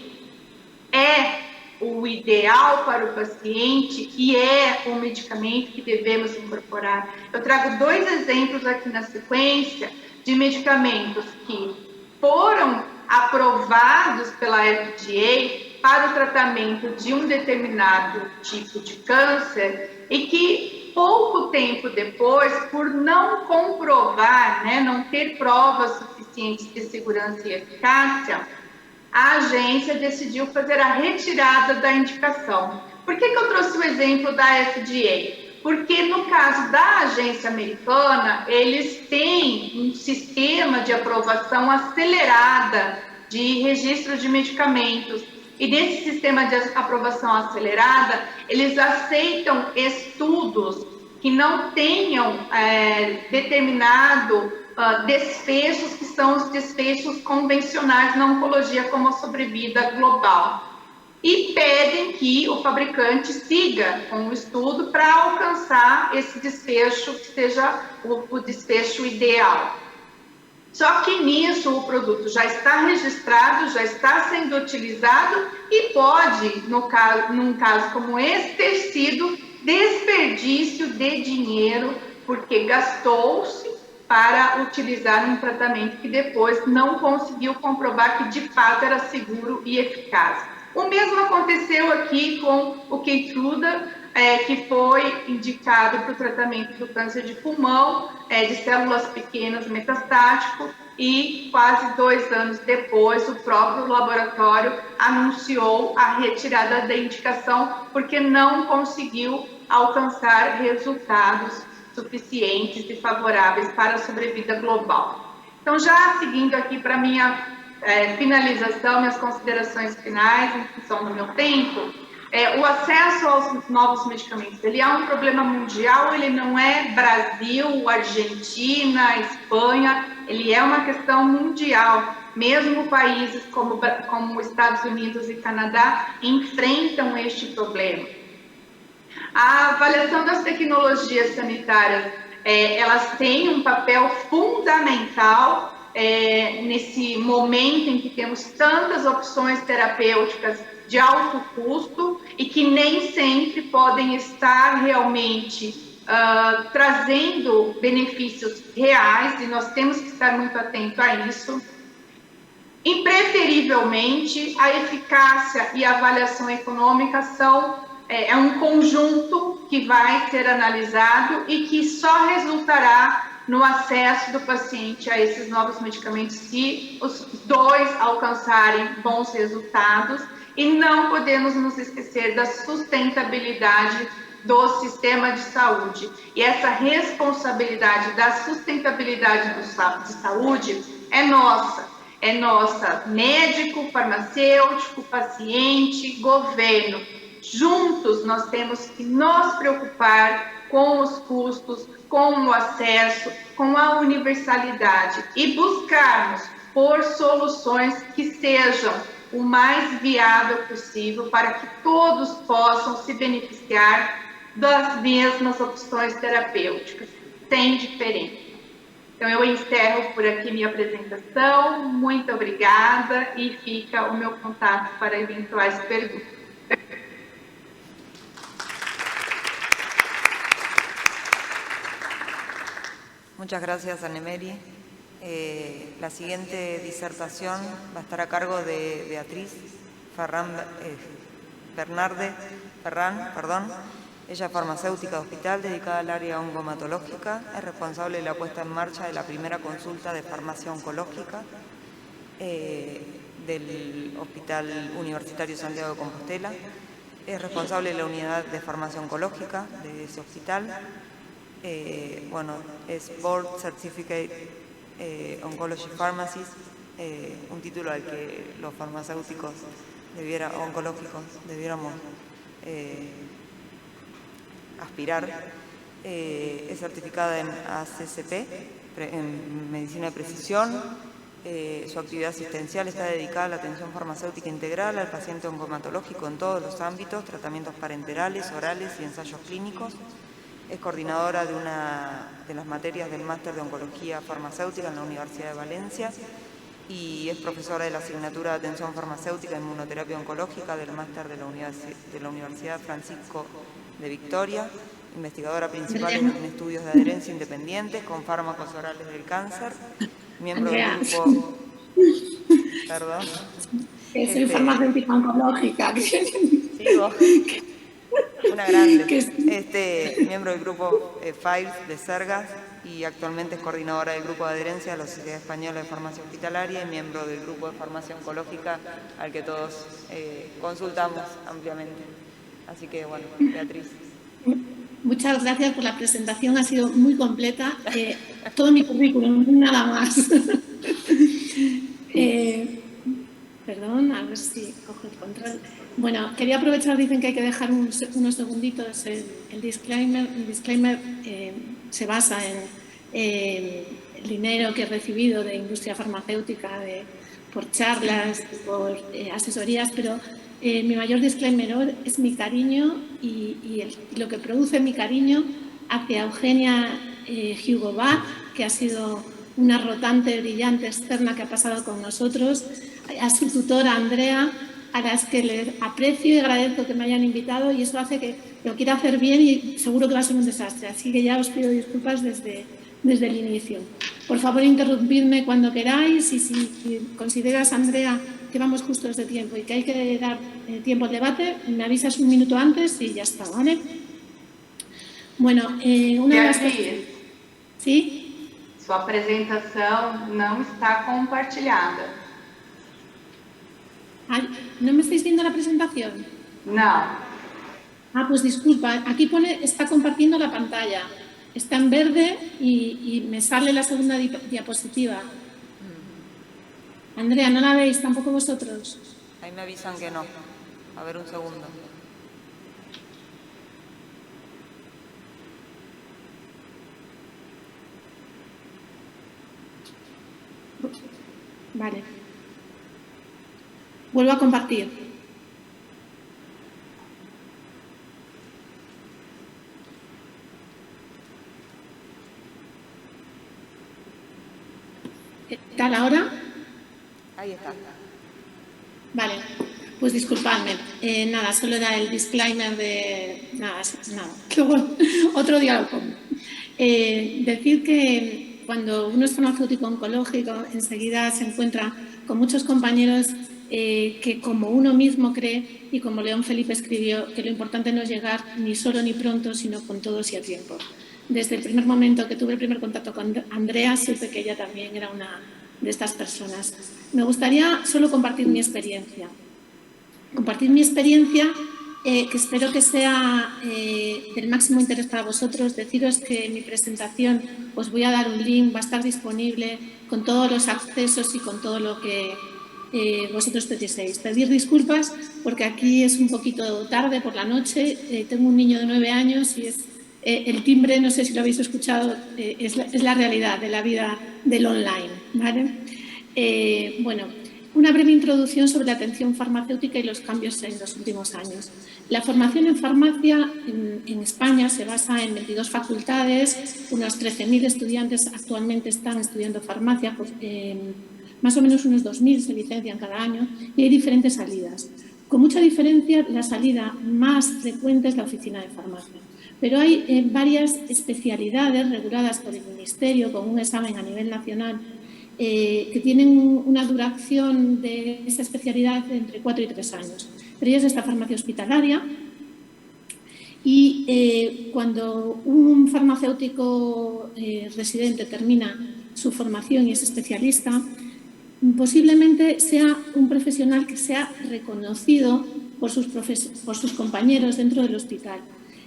é o ideal para o paciente e é o medicamento que devemos incorporar. Eu trago 2 exemplos aqui na sequência de medicamentos que foram aprovados pela FDA para o tratamento de um determinado tipo de câncer e que pouco tempo depois, por não comprovar, não ter provas suficientes de segurança e eficácia, a agência decidiu fazer a retirada da indicação. Por que eu trouxe o exemplo da FDA? Porque no caso da agência americana, eles têm um sistema de aprovação acelerada de registro de medicamentos. E nesse sistema de aprovação acelerada, eles aceitam estudos que não tenham determinado desfechos que são os desfechos convencionais na oncologia como a sobrevida global. E pedem que o fabricante siga com o estudo para alcançar esse desfecho que seja o desfecho ideal. Só que nisso o produto já está registrado, já está sendo utilizado e pode, num caso como esse, ter sido desperdício de dinheiro, porque gastou-se para utilizar um tratamento que depois não conseguiu comprovar que de fato era seguro e eficaz. O mesmo aconteceu aqui com o Keytruda, que foi indicado para o tratamento do câncer de pulmão, de células pequenas metastático, e quase 2 anos depois o próprio laboratório anunciou a retirada da indicação porque não conseguiu alcançar resultados suficientes e favoráveis para a sobrevida global. Então, já seguindo aqui para minha finalização, minhas considerações finais, em função do meu tempo, o acesso aos novos medicamentos, ele é um problema mundial, ele não é Brasil, Argentina, Espanha, ele é uma questão mundial. Mesmo países como Estados Unidos e Canadá enfrentam este problema. A avaliação das tecnologias sanitárias, elas têm um papel fundamental nesse momento em que temos tantas opções terapêuticas de alto custo e que nem sempre podem estar realmente trazendo benefícios reais, e nós temos que estar muito atentos a isso. E, preferivelmente, a eficácia e a avaliação econômica é um conjunto que vai ser analisado e que só resultará no acesso do paciente a esses novos medicamentos se os dois alcançarem bons resultados, e não podemos nos esquecer da sustentabilidade do sistema de saúde. E essa responsabilidade da sustentabilidade de saúde é nossa. É nossa, médico, farmacêutico, paciente, governo. Juntos nós temos que nos preocupar com os custos, com o acesso, com a universalidade e buscarmos por soluções que sejam o mais viável possível para que todos possam se beneficiar das mesmas opções terapêuticas, sem diferença. Então, eu encerro por aqui minha apresentação. Muito obrigada e fica o meu contato para eventuais perguntas. Muchas gracias, Annemary. La siguiente disertación va a estar a cargo de Beatriz Ferrán. Ella es farmacéutica de hospital dedicada al área oncomatológica, es responsable de la puesta en marcha de la primera consulta de farmacia oncológica del Hospital Universitario Santiago de Compostela, es responsable de la unidad de farmacia oncológica de ese hospital, es Board Certificate Oncology Pharmacist, un título al que los farmacéuticos oncológicos debiéramos aspirar. Es certificada en ACCP, en medicina de precisión. Su actividad asistencial está dedicada a la atención farmacéutica integral al paciente oncomatológico en todos los ámbitos, tratamientos parenterales, orales y ensayos clínicos. Es coordinadora de las materias del Máster de Oncología Farmacéutica en la Universidad de Valencia y es profesora de la asignatura de Atención Farmacéutica e Inmunoterapia Oncológica del Máster de la Universidad Francisco de Victoria, investigadora principal en estudios de adherencia independientes con fármacos orales del cáncer, miembro del grupo... Perdón. Soy farmacéutica oncológica. Sigo. Una grande. Miembro del grupo FILES de Sergas y actualmente es coordinadora del grupo de adherencia de la Sociedad Española de Farmacia Hospitalaria y miembro del grupo de farmacia oncológica al que todos consultamos ampliamente. Así que, bueno, Beatriz. Muchas gracias por la presentación, ha sido muy completa. Todo mi currículum, nada más. Perdón, a ver si cojo el control. Bueno, quería aprovechar, dicen que hay que dejar unos segunditos el disclaimer. El disclaimer se basa en dinero que he recibido de industria farmacéutica, por charlas, por asesorías, pero mi mayor disclaimer es mi cariño y lo que produce mi cariño hacia Eugenia Hugo Bach, que ha sido una rotante brillante externa que ha pasado con nosotros, a su tutora Andrea, a las que les aprecio y agradezco que me hayan invitado, y eso hace que lo quiera hacer bien y seguro que va a ser un desastre. Así que ya os pido disculpas desde el inicio. Por favor, interrumpidme cuando queráis, y si consideras, Andrea, que vamos justos de tiempo y que hay que dar tiempo al debate, me avisas un minuto antes y ya está, ¿vale? Bueno, una de las cosas... ¿Sí? Su presentación no está compartilhada. Ay, ¿no me estáis viendo la presentación? No. Ah, pues disculpa, aquí pone está compartiendo la pantalla. Está en verde y me sale la segunda diapositiva. Andrea, ¿no la veis? ¿Tampoco vosotros? Ahí me avisan que no. A ver, un segundo. Vale. Vuelvo a compartir. ¿Qué tal ahora? Ahí está. Vale, pues disculpadme. Nada, solo era el disclaimer de... Nada. Luego, otro día lo pongo. Decir que cuando uno es farmacéutico oncológico, enseguida se encuentra con muchos compañeros que, como uno mismo cree, y como León Felipe escribió, que lo importante no es llegar ni solo ni pronto, sino con todos y a tiempo. Desde el primer momento que tuve el primer contacto con Andrea, supe que ella también era una de estas personas. Me gustaría solo compartir mi experiencia. Que espero que sea del máximo interés para vosotros. Deciros que en mi presentación os voy a dar un link, va a estar disponible con todos los accesos y con todo lo que vosotros penséis. Pedir disculpas porque aquí es un poquito tarde por la noche. Tengo un niño de 9 años y es el timbre, no sé si lo habéis escuchado, es la realidad de la vida del online, ¿vale? Bueno, una breve introducción sobre la atención farmacéutica y los cambios en los últimos años. La formación en farmacia en España se basa en 22 facultades, unos 13.000 estudiantes actualmente están estudiando farmacia, más o menos unos 2.000 se licencian cada año y hay diferentes salidas. Con mucha diferencia, la salida más frecuente es la oficina de farmacia. Pero hay varias especialidades reguladas por el Ministerio con un examen a nivel nacional que tienen una duración de esa especialidad de entre 4 y 3 años. Entre ellas está farmacia hospitalaria y cuando un farmacéutico residente termina su formación y es especialista, posiblemente sea un profesional que sea reconocido por sus compañeros dentro del hospital.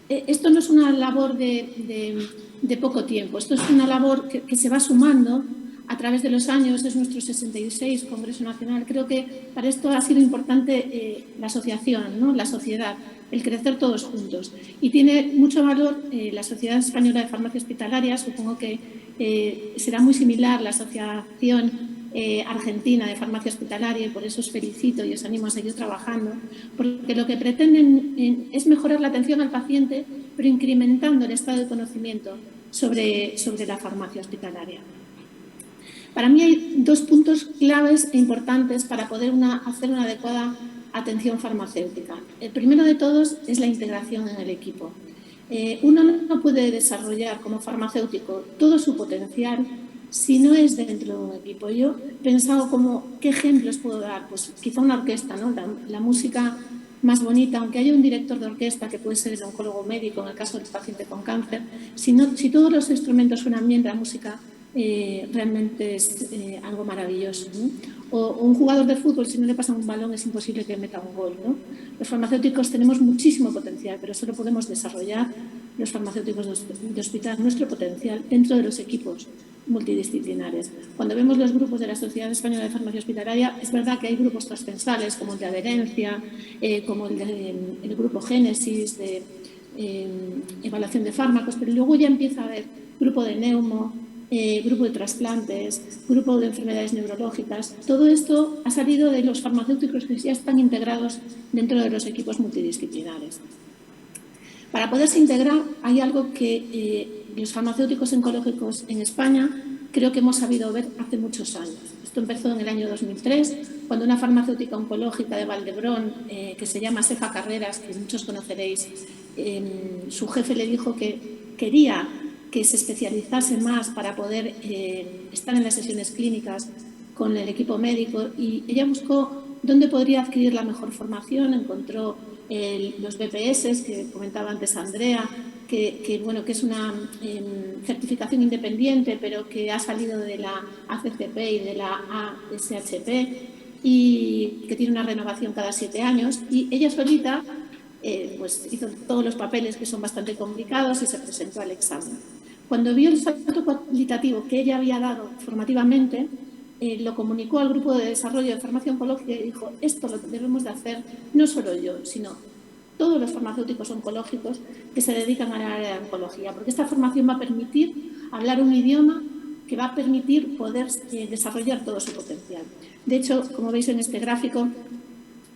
Esto no es una labor de poco tiempo, esto es una labor que se va sumando a través de los años. Es nuestro 66 Congreso Nacional. Creo que para esto ha sido importante la asociación, ¿no? La sociedad, el crecer todos juntos. Y tiene mucho valor la Sociedad Española de Farmacia Hospitalaria, supongo que será muy similar la Asociación Argentina de Farmacia Hospitalaria, y por eso os felicito y os animo a seguir trabajando, porque lo que pretenden es mejorar la atención al paciente, pero incrementando el estado de conocimiento sobre la farmacia hospitalaria. Para mí hay 2 puntos claves e importantes para poder hacer una adecuada atención farmacéutica. El primero de todos es la integración en el equipo. Uno no puede desarrollar como farmacéutico todo su potencial si no es dentro de un equipo. Yo he pensado qué ejemplos puedo dar. Pues quizá una orquesta, ¿no? La música más bonita, aunque haya un director de orquesta que puede ser el oncólogo médico en el caso del paciente con cáncer, si todos los instrumentos suenan bien, la música realmente es algo maravilloso, ¿no? O un jugador de fútbol, si no le pasan un balón es imposible que meta un gol, ¿no? Los farmacéuticos tenemos muchísimo potencial, pero solo podemos desarrollar los farmacéuticos de hospital nuestro potencial dentro de los equipos multidisciplinares. Cuando vemos los grupos de la Sociedad Española de Farmacia Hospitalaria, es verdad que hay grupos transversales como el de adherencia, como el grupo Génesis de evaluación de fármacos, pero luego ya empieza a haber grupo de neumo, grupo de trasplantes, grupo de enfermedades neurológicas. Todo esto ha salido de los farmacéuticos que ya están integrados dentro de los equipos multidisciplinares. Para poderse integrar hay algo que los farmacéuticos oncológicos en España creo que hemos sabido ver hace muchos años. Esto empezó en el año 2003, cuando una farmacéutica oncológica de Valdebrón, que se llama Sefa Carreras, que muchos conoceréis, su jefe le dijo que quería que se especializase más para poder estar en las sesiones clínicas con el equipo médico, y ella buscó dónde podría adquirir la mejor formación. Encontró los BPS, que comentaba antes Andrea, que es una certificación independiente, pero que ha salido de la ACCP y de la ASHP y que tiene una renovación cada 7 años. Y ella solita hizo todos los papeles, que son bastante complicados, y se presentó al examen. Cuando vio el salto cualitativo que ella había dado formativamente, lo comunicó al grupo de desarrollo de farmacia oncológica y dijo: esto lo debemos de hacer no solo yo, sino todos los farmacéuticos oncológicos que se dedican al área de oncología, porque esta formación va a permitir hablar un idioma que va a permitir poder desarrollar todo su potencial. De hecho, como veis en este gráfico,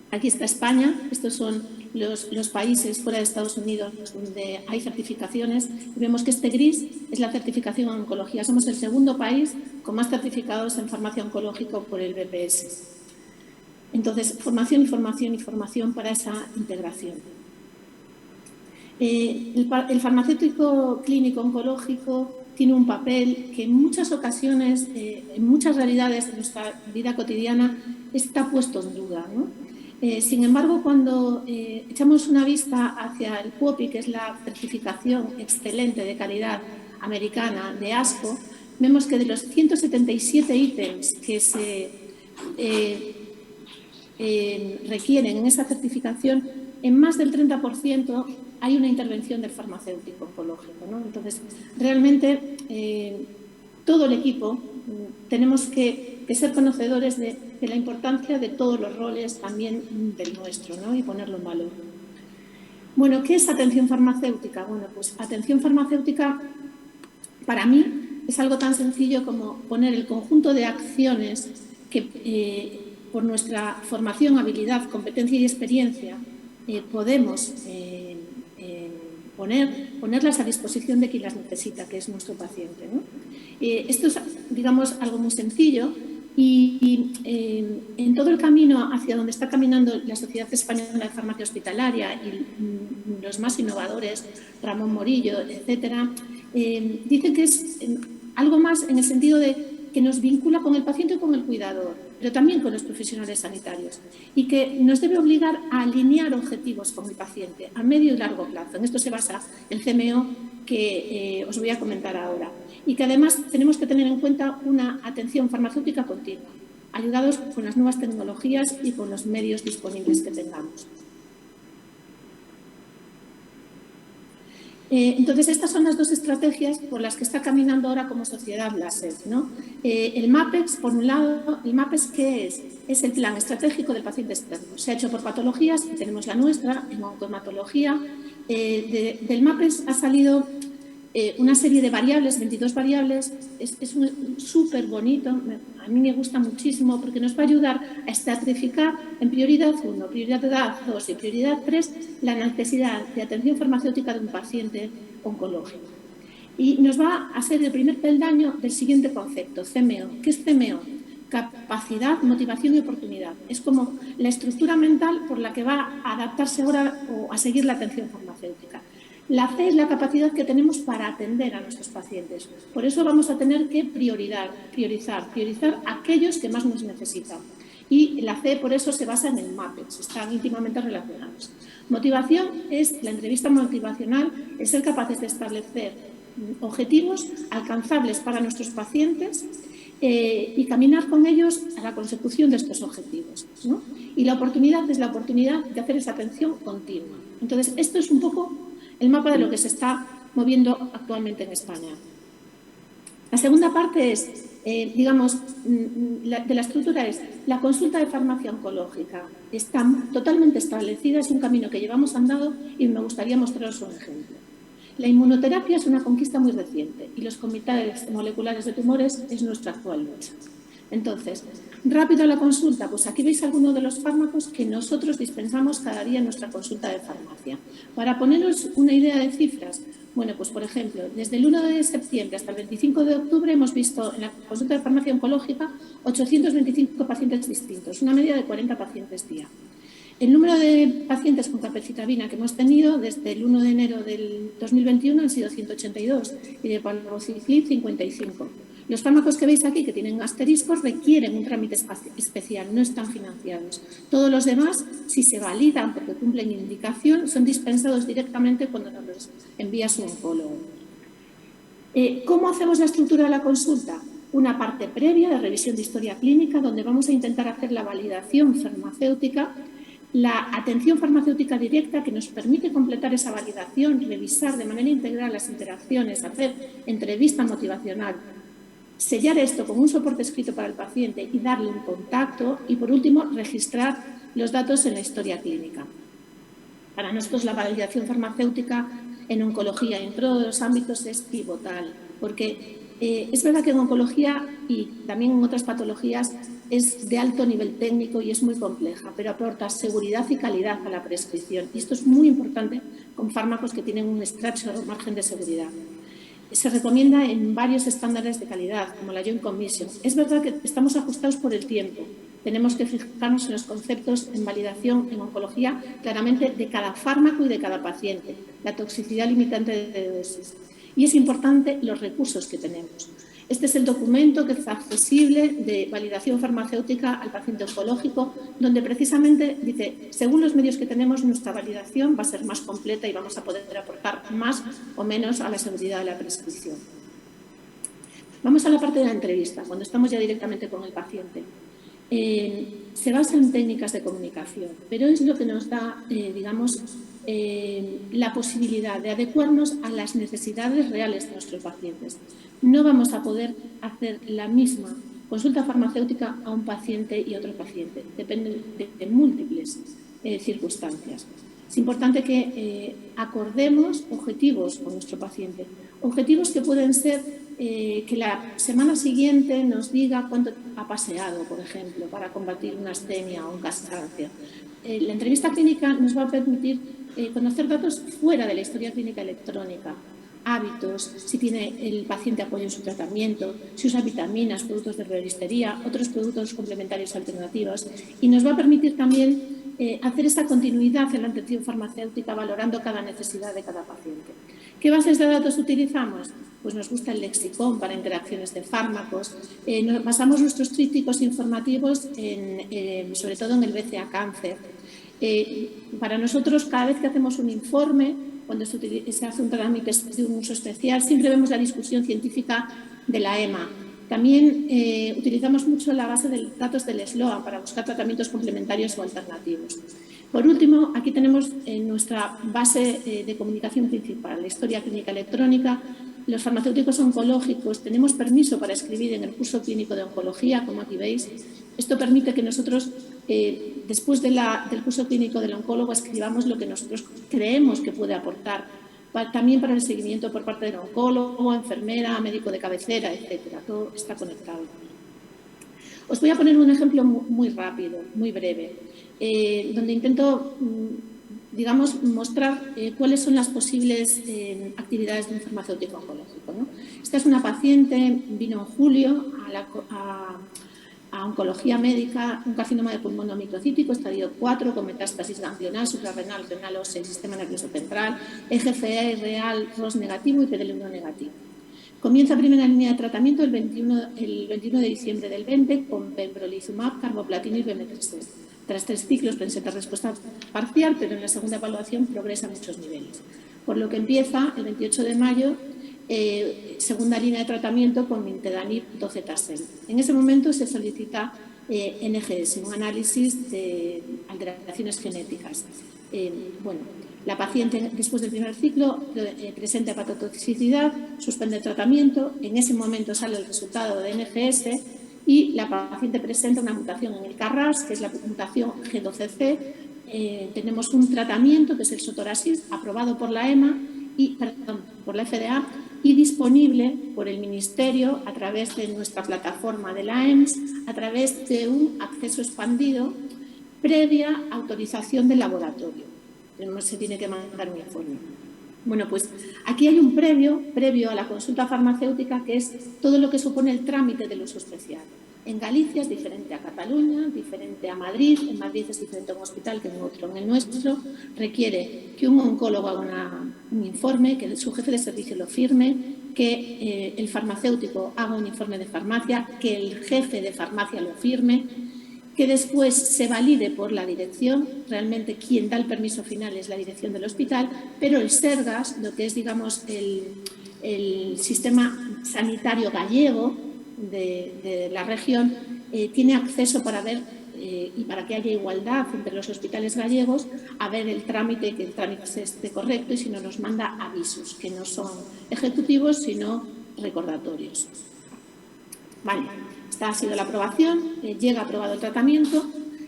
aquí está España. Estos son los países fuera de Estados Unidos donde hay certificaciones. Y vemos que este gris es la certificación en oncología. Somos el segundo país con más certificados en farmacia oncológica por el BPS. Entonces, formación y formación y formación para esa integración. El farmacéutico clínico oncológico tiene un papel que en muchas ocasiones, en muchas realidades de nuestra vida cotidiana, está puesto en duda, ¿no? Sin embargo, cuando echamos una vista hacia el PUOPI, que es la certificación excelente de calidad americana de ASCO, vemos que de los 177 ítems que se requieren en esa certificación, en más del 30% hay una intervención del farmacéutico oncológico, ¿no? Entonces, realmente todo el equipo tenemos que ser conocedores de la importancia de todos los roles, también del nuestro, ¿no? Y ponerlo en valor. Bueno, ¿qué es atención farmacéutica? Bueno, pues atención farmacéutica para mí es algo tan sencillo como poner el conjunto de acciones que por nuestra formación, habilidad, competencia y experiencia podemos ponerlas a disposición de quien las necesita, que es nuestro paciente, ¿no? Esto es, digamos, algo muy sencillo, y en todo el camino hacia donde está caminando la Sociedad Española de Farmacia Hospitalaria y los más innovadores, Ramón Morillo, etcétera, dicen que es algo más en el sentido de que nos vincula con el paciente y con el cuidador, pero también con los profesionales sanitarios, y que nos debe obligar a alinear objetivos con el paciente a medio y largo plazo. En esto se basa el CMO que os voy a comentar ahora, y que además tenemos que tener en cuenta una atención farmacéutica continua, ayudados con las nuevas tecnologías y con los medios disponibles que tengamos. Entonces, estas son las dos estrategias por las que está caminando ahora como sociedad la SED, ¿no? El MAPEX, por un lado, el MAPEX, ¿qué es? Es el plan estratégico del paciente externo. Se ha hecho por patologías y tenemos la nuestra en oncohematología. Del MAPEX ha salido una serie de variables, 22 variables. Es súper bonito, a mí me gusta muchísimo porque nos va a ayudar a estratificar en prioridad 1, prioridad 2 y prioridad 3 la necesidad de atención farmacéutica de un paciente oncológico. Y nos va a ser el primer peldaño del siguiente concepto, CMO. ¿Qué es CMO? Capacidad, motivación y oportunidad. Es como la estructura mental por la que va a adaptarse ahora o a seguir la atención farmacéutica. La C es la capacidad que tenemos para atender a nuestros pacientes. Por eso vamos a tener que priorizar a aquellos que más nos necesitan. Y la C, por eso, se basa en el MAPEX, están íntimamente relacionados. Motivación es la entrevista motivacional, es ser capaces de establecer objetivos alcanzables para nuestros pacientes y caminar con ellos a la consecución de estos objetivos, ¿no? Y la oportunidad es la oportunidad de hacer esa atención continua. Entonces, esto es un poco el mapa de lo que se está moviendo actualmente en España. La segunda parte es, digamos, de la estructura es la consulta de farmacia oncológica. Está totalmente establecida, es un camino que llevamos andado y me gustaría mostraros un ejemplo. La inmunoterapia es una conquista muy reciente y los comités moleculares de tumores es nuestra actual lucha. Entonces, rápido a la consulta, pues aquí veis algunos de los fármacos que nosotros dispensamos cada día en nuestra consulta de farmacia. Para poneros una idea de cifras, bueno, pues por ejemplo, desde el 1 de septiembre hasta el 25 de octubre hemos visto en la consulta de farmacia oncológica 825 pacientes distintos, una media de 40 pacientes día. El número de pacientes con capecitabina que hemos tenido desde el 1 de enero del 2021 han sido 182 y de palbociclib 55. Los fármacos que veis aquí, que tienen asteriscos, requieren un trámite especial, no están financiados. Todos los demás, si se validan porque cumplen indicación, son dispensados directamente cuando nos los envía su oncólogo. ¿Cómo hacemos la estructura de la consulta? Una parte previa de revisión de historia clínica, donde vamos a intentar hacer la validación farmacéutica, la atención farmacéutica directa que nos permite completar esa validación, revisar de manera integral las interacciones, hacer entrevista motivacional, sellar esto con un soporte escrito para el paciente y darle un contacto y, por último, registrar los datos en la historia clínica. Para nosotros la validación farmacéutica en oncología y en todos los ámbitos es pivotal, porque es verdad que en oncología y también en otras patologías es de alto nivel técnico y es muy compleja, pero aporta seguridad y calidad a la prescripción. Y esto es muy importante con fármacos que tienen un estrecho margen de seguridad. Se recomienda en varios estándares de calidad, como la Joint Commission. Es verdad que estamos ajustados por el tiempo. Tenemos que fijarnos en los conceptos en validación en oncología claramente de cada fármaco y de cada paciente, la toxicidad limitante de dosis. Y es importante los recursos que tenemos. Este es el documento que es accesible de validación farmacéutica al paciente oncológico, donde precisamente dice, según los medios que tenemos, nuestra validación va a ser más completa y vamos a poder aportar más o menos a la seguridad de la prescripción. Vamos a la parte de la entrevista, cuando estamos ya directamente con el paciente. Se basa en técnicas de comunicación, pero es lo que nos da, digamos, la posibilidad de adecuarnos a las necesidades reales de nuestros pacientes. No vamos a poder hacer la misma consulta farmacéutica a un paciente y a otro paciente. Depende de múltiples circunstancias. Es importante que acordemos objetivos con nuestro paciente. Objetivos que pueden ser que la semana siguiente nos diga cuánto ha paseado, por ejemplo, para combatir una astenia o un cansancio. La entrevista clínica nos va a permitir conocer datos fuera de la historia clínica electrónica, hábitos, si tiene el paciente apoyo en su tratamiento, si usa vitaminas, productos de herboristería, otros productos complementarios alternativos, y nos va a permitir también hacer esa continuidad en la atención farmacéutica valorando cada necesidad de cada paciente. ¿Qué bases de datos utilizamos? Pues nos gusta el lexicón para interacciones de fármacos. Basamos nuestros trípticos informativos sobre todo en el BCA cáncer. Para nosotros, cada vez que hacemos un informe, cuando se hace un tratamiento de un uso especial, siempre vemos la discusión científica de la EMA. También utilizamos mucho la base de datos del SLOA para buscar tratamientos complementarios o alternativos. Por último, aquí tenemos nuestra base de comunicación principal, la historia clínica electrónica. Los farmacéuticos oncológicos tenemos permiso para escribir en el curso clínico de oncología, como aquí veis. Esto permite que nosotros, después del curso clínico del oncólogo, escribamos lo que nosotros creemos que puede aportar, también para el seguimiento por parte del oncólogo, enfermera, médico de cabecera, etcétera. Todo está conectado. Os voy a poner un ejemplo muy rápido, muy breve, donde intento, digamos, mostrar cuáles son las posibles actividades de un farmacéutico oncológico, ¿no? Esta es una paciente, vino en julio a oncología médica, un carcinoma de pulmón no microcítico, estadio 4, con metástasis ganglional, suprarrenal, renal ósea y sistema nervioso central, EGFR real, ROS negativo y PD-L1 negativo. Comienza primera línea de tratamiento el 21 de diciembre del 20 con pembrolizumab, carboplatino y BM3. Tras 3 ciclos presenta respuesta parcial, pero en la segunda evaluación progresa a muchos niveles. Por lo que empieza el 28 de mayo, segunda línea de tratamiento con nintedanib 12-tasel. En ese momento se solicita NGS, un análisis de alteraciones genéticas. La paciente, después del primer ciclo, presenta hepatotoxicidad, suspende el tratamiento, en ese momento sale el resultado de NGS y la paciente presenta una mutación en el KRAS, que es la mutación G12C. Tenemos un tratamiento, que es el sotorasib, aprobado por la EMA, por la FDA y disponible por el Ministerio a través de nuestra plataforma de la EMS, a través de un acceso expandido previa autorización del laboratorio. Se tiene que mandar un informe. Bueno, pues aquí hay un previo a la consulta farmacéutica, que es todo lo que supone el trámite del uso especial. En Galicia es diferente a Cataluña, diferente a Madrid. En Madrid es diferente a un hospital que en otro. En el nuestro requiere que un oncólogo haga un informe, que su jefe de servicio lo firme, que el farmacéutico haga un informe de farmacia, que el jefe de farmacia lo firme, que después se valide por la dirección. Realmente quien da el permiso final es la dirección del hospital, pero el SERGAS, lo que es, digamos, el sistema sanitario gallego de la región, tiene acceso para ver y para que haya igualdad entre los hospitales gallegos, a ver el trámite, que el trámite esté correcto, y si no nos manda avisos, que no son ejecutivos sino recordatorios. Vale. Esta ha sido la aprobación, llega aprobado el tratamiento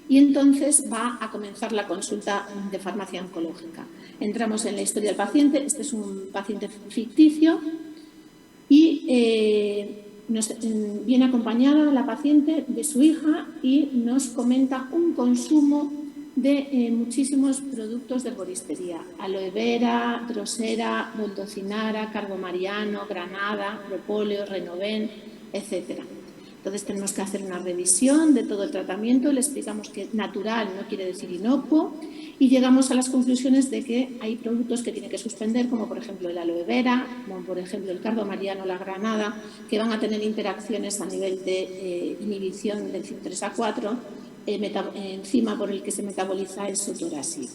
y entonces va a comenzar la consulta de farmacia oncológica. Entramos en la historia del paciente. Este es un paciente ficticio y viene acompañada la paciente de su hija y nos comenta un consumo de muchísimos productos de herboristería: aloe vera, drosera, boldocinara, carbomariano, granada, propóleo, renoven, etcétera. Entonces tenemos que hacer una revisión de todo el tratamiento, le explicamos que natural no quiere decir inocuo y llegamos a las conclusiones de que hay productos que tiene que suspender, como por ejemplo el aloe vera, como por ejemplo el carbomariano, la granada, que van a tener interacciones a nivel de inhibición del CYP3A4, enzima por el que se metaboliza el sotorasib.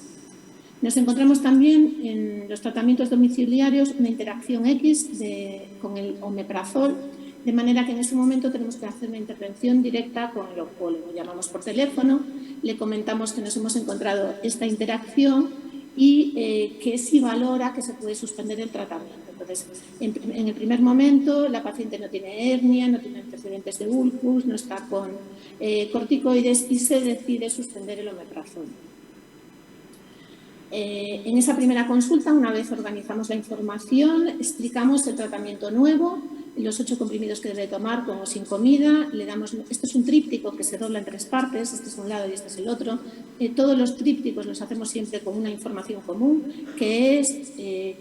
Nos encontramos también en los tratamientos domiciliarios una interacción X con el omeprazol, de manera que en ese momento tenemos que hacer una intervención directa con el oncólogo. Llamamos por teléfono, le comentamos que nos hemos encontrado esta interacción y que si valora que se puede suspender el tratamiento. Entonces, en el primer momento, la paciente no tiene hernia, no tiene antecedentes de ulcus, no está con corticoides y se decide suspender el omeprazol. En esa primera consulta, una vez organizamos la información, explicamos el tratamiento nuevo, los 8 comprimidos que debe tomar con o sin comida. Le damos, esto es un tríptico que se dobla en 3 partes, este es un lado y este es el otro. Todos los trípticos los hacemos siempre con una información común, que es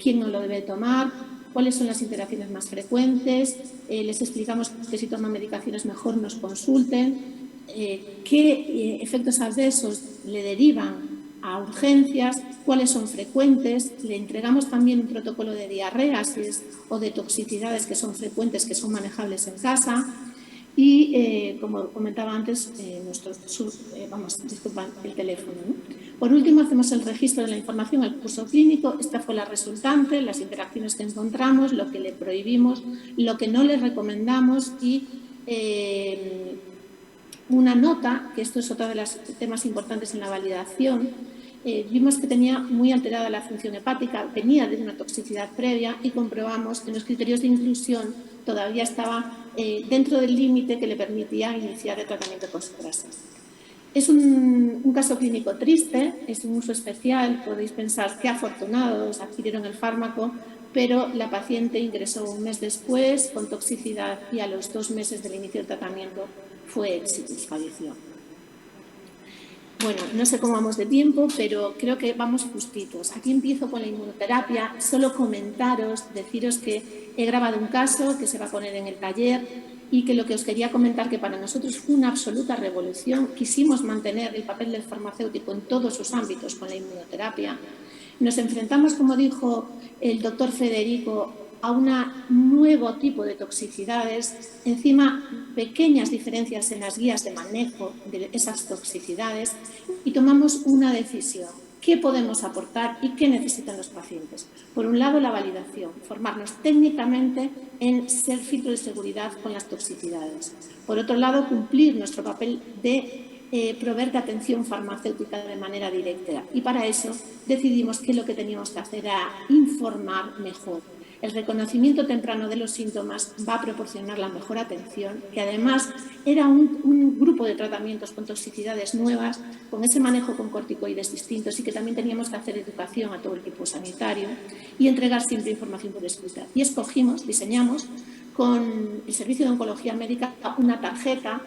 quién no lo debe tomar, cuáles son las interacciones más frecuentes, les explicamos que si toman medicaciones mejor nos consulten, qué efectos adversos le derivan a urgencias, cuáles son frecuentes. Le entregamos también un protocolo de diarreas o de toxicidades que son frecuentes, que son manejables en casa. Y, como comentaba antes, el teléfono, ¿no? Por último, hacemos el registro de la información, el curso clínico. Esta fue la resultante, las interacciones que encontramos, lo que le prohibimos, lo que no le recomendamos y una nota, que esto es otro de los temas importantes en la validación. Vimos que tenía muy alterada la función hepática, venía de una toxicidad previa y comprobamos que los criterios de inclusión todavía estaba dentro del límite que le permitía iniciar el tratamiento con sotorasib. Es un caso clínico triste, es un uso especial. Podéis pensar qué afortunados adquirieron el fármaco, pero la paciente ingresó un mes después con toxicidad y a los 2 meses del inicio del tratamiento fue exitus, falleció. Bueno, no sé cómo vamos de tiempo, pero creo que vamos justitos. Aquí empiezo con la inmunoterapia. Solo comentaros, deciros que he grabado un caso que se va a poner en el taller y que lo que os quería comentar, que para nosotros fue una absoluta revolución. Quisimos mantener el papel del farmacéutico en todos sus ámbitos con la inmunoterapia. Nos enfrentamos, como dijo el doctor Federico, a un nuevo tipo de toxicidades, encima pequeñas diferencias en las guías de manejo de esas toxicidades, y tomamos una decisión: qué podemos aportar y qué necesitan los pacientes. Por un lado, la validación, formarnos técnicamente en ser filtro de seguridad con las toxicidades. Por otro lado, cumplir nuestro papel de proveer de atención farmacéutica de manera directa, y para eso decidimos que lo que teníamos que hacer era informar mejor. El reconocimiento temprano de los síntomas va a proporcionar la mejor atención, que además era un grupo de tratamientos con toxicidades nuevas, con ese manejo con corticoides distintos y que también teníamos que hacer educación a todo el equipo sanitario y entregar siempre información por escrita. Y escogimos, diseñamos con el Servicio de Oncología Médica una tarjeta.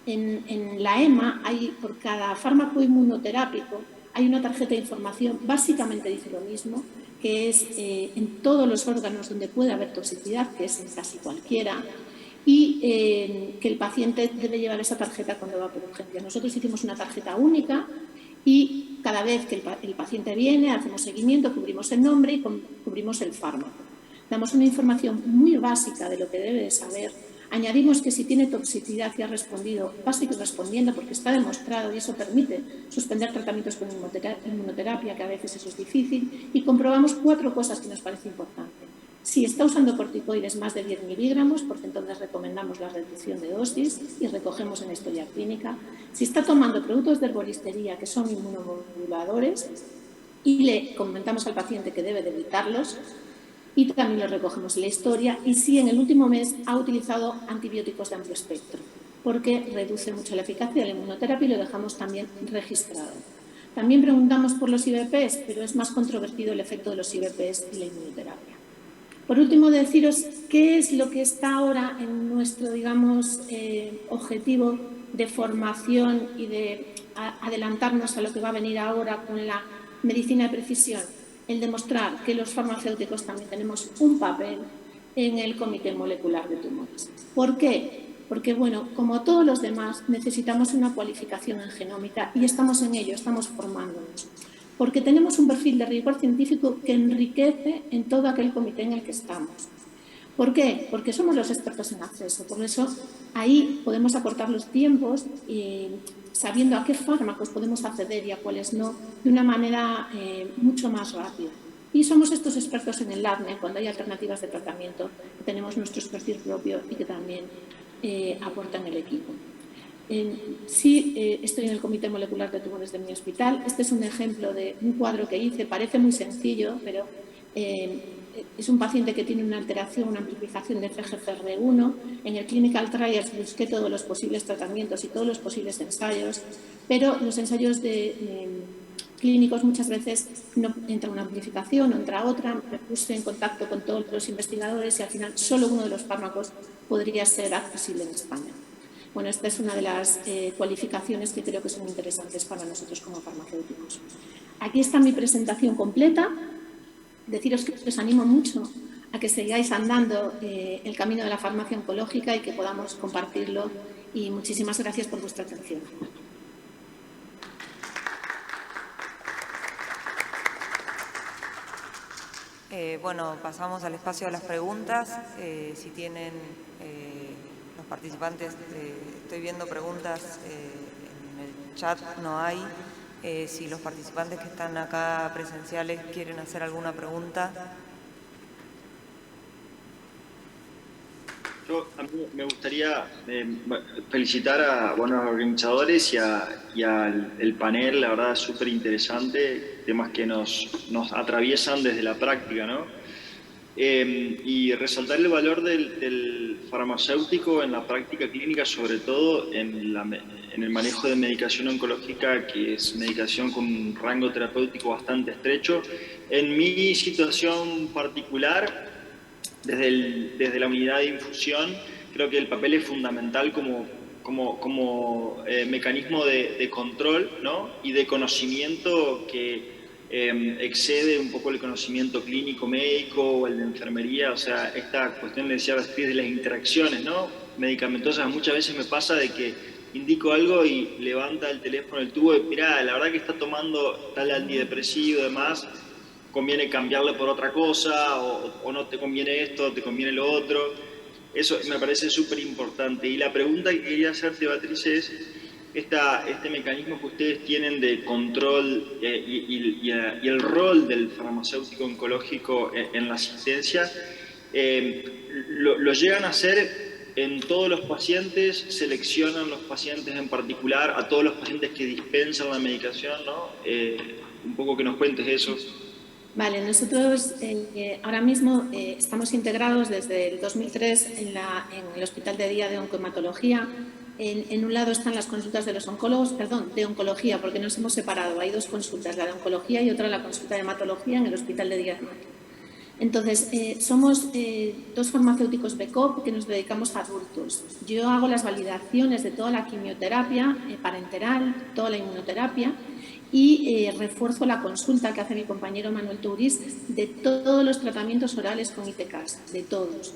En la EMA hay, por cada fármaco inmunoterápico, hay una tarjeta de información, básicamente dice lo mismo, que es en todos los órganos donde puede haber toxicidad, que es en casi cualquiera, y que el paciente debe llevar esa tarjeta cuando va por urgencia. Nosotros hicimos una tarjeta única y cada vez que el paciente viene, hacemos seguimiento, cubrimos el nombre y cubrimos el fármaco. Damos una información muy básica de lo que debe de saber. Añadimos que si tiene toxicidad y ha respondido, va a seguir respondiendo porque está demostrado y eso permite suspender tratamientos con inmunoterapia, que a veces eso es difícil, y comprobamos 4 cosas que nos parece importante. Si está usando corticoides más de 10 miligramos, porque entonces recomendamos la reducción de dosis y recogemos en la historia clínica. Si está tomando productos de herboristería que son inmunomoduladores y le comentamos al paciente que debe de evitarlos, y también lo recogemos en la historia, y si en el último mes ha utilizado antibióticos de amplio espectro, porque reduce mucho la eficacia de la inmunoterapia y lo dejamos también registrado. También preguntamos por los IVPs, pero es más controvertido el efecto de los IVPs y la inmunoterapia. Por último, deciros qué es lo que está ahora en nuestro, digamos, objetivo de formación y de adelantarnos a lo que va a venir ahora con la medicina de precisión. El demostrar que los farmacéuticos también tenemos un papel en el Comité Molecular de Tumores. ¿Por qué? Porque, bueno, como todos los demás, necesitamos una cualificación en genómica y estamos en ello, estamos formándonos. Porque tenemos un perfil de rigor científico que enriquece en todo aquel comité en el que estamos. ¿Por qué? Porque somos los expertos en acceso. Por eso, ahí podemos acortar los tiempos sabiendo a qué fármacos podemos acceder y a cuáles no, de una manera mucho más rápida. Y somos estos expertos en el LABNE, cuando hay alternativas de tratamiento, tenemos nuestro expertise propio y que también aportan el equipo. Sí, estoy en el Comité Molecular de Tumores de mi hospital. Este es un ejemplo de un cuadro que hice, parece muy sencillo, pero es un paciente que tiene una alteración, una amplificación de FGFR1. En el Clinical Trials busqué todos los posibles tratamientos y todos los posibles ensayos, pero los ensayos clínicos muchas veces no entra una amplificación, no entra otra. Me puse en contacto con todos los investigadores y al final solo uno de los fármacos podría ser accesible en España. Bueno, esta es una de las cualificaciones que creo que son interesantes para nosotros como farmacéuticos. Aquí está mi presentación completa. Deciros que os animo mucho a que sigáis andando el camino de la farmacia oncológica y que podamos compartirlo. Y muchísimas gracias por vuestra atención. Bueno, pasamos al espacio de las preguntas. Si tienen los participantes, estoy viendo preguntas en el chat, no hay. Si los participantes que están acá presenciales quieren hacer alguna pregunta. A mí me gustaría felicitar a los organizadores y al panel, la verdad es súper interesante, temas que nos atraviesan desde la práctica, ¿no? Y resaltar el valor del farmacéutico en la práctica clínica, sobre todo en el manejo de medicación oncológica, que es medicación con un rango terapéutico bastante estrecho. En mi situación particular, desde la unidad de infusión, creo que el papel es fundamental como mecanismo de control, ¿no? Y de conocimiento que excede un poco el conocimiento clínico médico o el de enfermería. O sea, esta cuestión, decía Beatriz, de las interacciones, ¿no?, medicamentosas. Muchas veces me pasa de que indico algo y levanta el teléfono el tubo y mirá, la verdad que está tomando tal antidepresivo y demás, conviene cambiarle por otra cosa, o no te conviene esto, te conviene lo otro. Eso me parece súper importante. Y la pregunta que quería hacerte, Beatriz, es este mecanismo que ustedes tienen de control y el rol del farmacéutico oncológico en la asistencia, ¿lo llegan a hacer en todos los pacientes? ¿Seleccionan los pacientes en particular, a todos los pacientes que dispensan la medicación, ¿no? Un poco que nos cuentes eso. Vale, nosotros ahora mismo estamos integrados desde el 2003 en el Hospital de Día de Oncohematología. En un lado están las consultas de los oncólogos, perdón, de oncología, porque nos hemos separado. Hay dos consultas, la de oncología y otra la consulta de hematología en el Hospital de Día de Hematología. Entonces, somos dos farmacéuticos BECOP que nos dedicamos a adultos. Yo hago las validaciones de toda la quimioterapia parenteral, toda la inmunoterapia, y refuerzo la consulta que hace mi compañero Manuel Tourís de todos los tratamientos orales con ITCAS, de todos.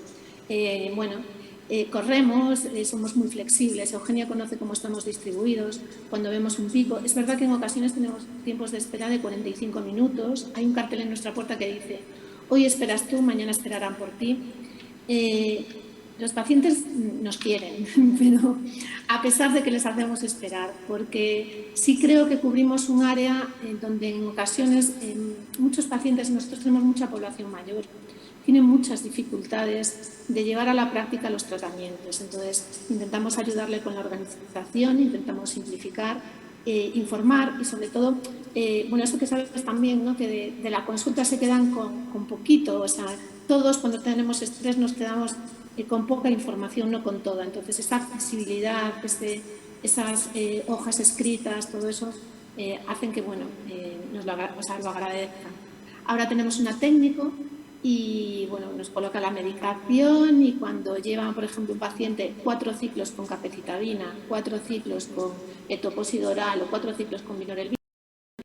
Corremos, somos muy flexibles. Eugenia conoce cómo estamos distribuidos. Cuando vemos un pico, es verdad que en ocasiones tenemos tiempos de espera de 45 minutos. Hay un cartel en nuestra puerta que dice: hoy esperas tú, mañana esperarán por ti. Los pacientes nos quieren, pero a pesar de que les hacemos esperar, porque sí creo que cubrimos un área donde en ocasiones muchos pacientes, nosotros tenemos mucha población mayor, tienen muchas dificultades de llevar a la práctica los tratamientos. Entonces, intentamos ayudarle con la organización, intentamos simplificar, informar y, sobre todo, eso que sabes también, ¿no? Que de la consulta se quedan con poquito. O sea, todos cuando tenemos estrés nos quedamos con poca información, no con toda. Entonces, esa accesibilidad, esas hojas escritas, todo eso hacen que, nos lo agradezcan. Ahora tenemos una técnico y, nos coloca la medicación, y cuando lleva, por ejemplo, un paciente 4 ciclos con capecitabina, 4 ciclos con etoposide oral o 4 ciclos con vinorelbina,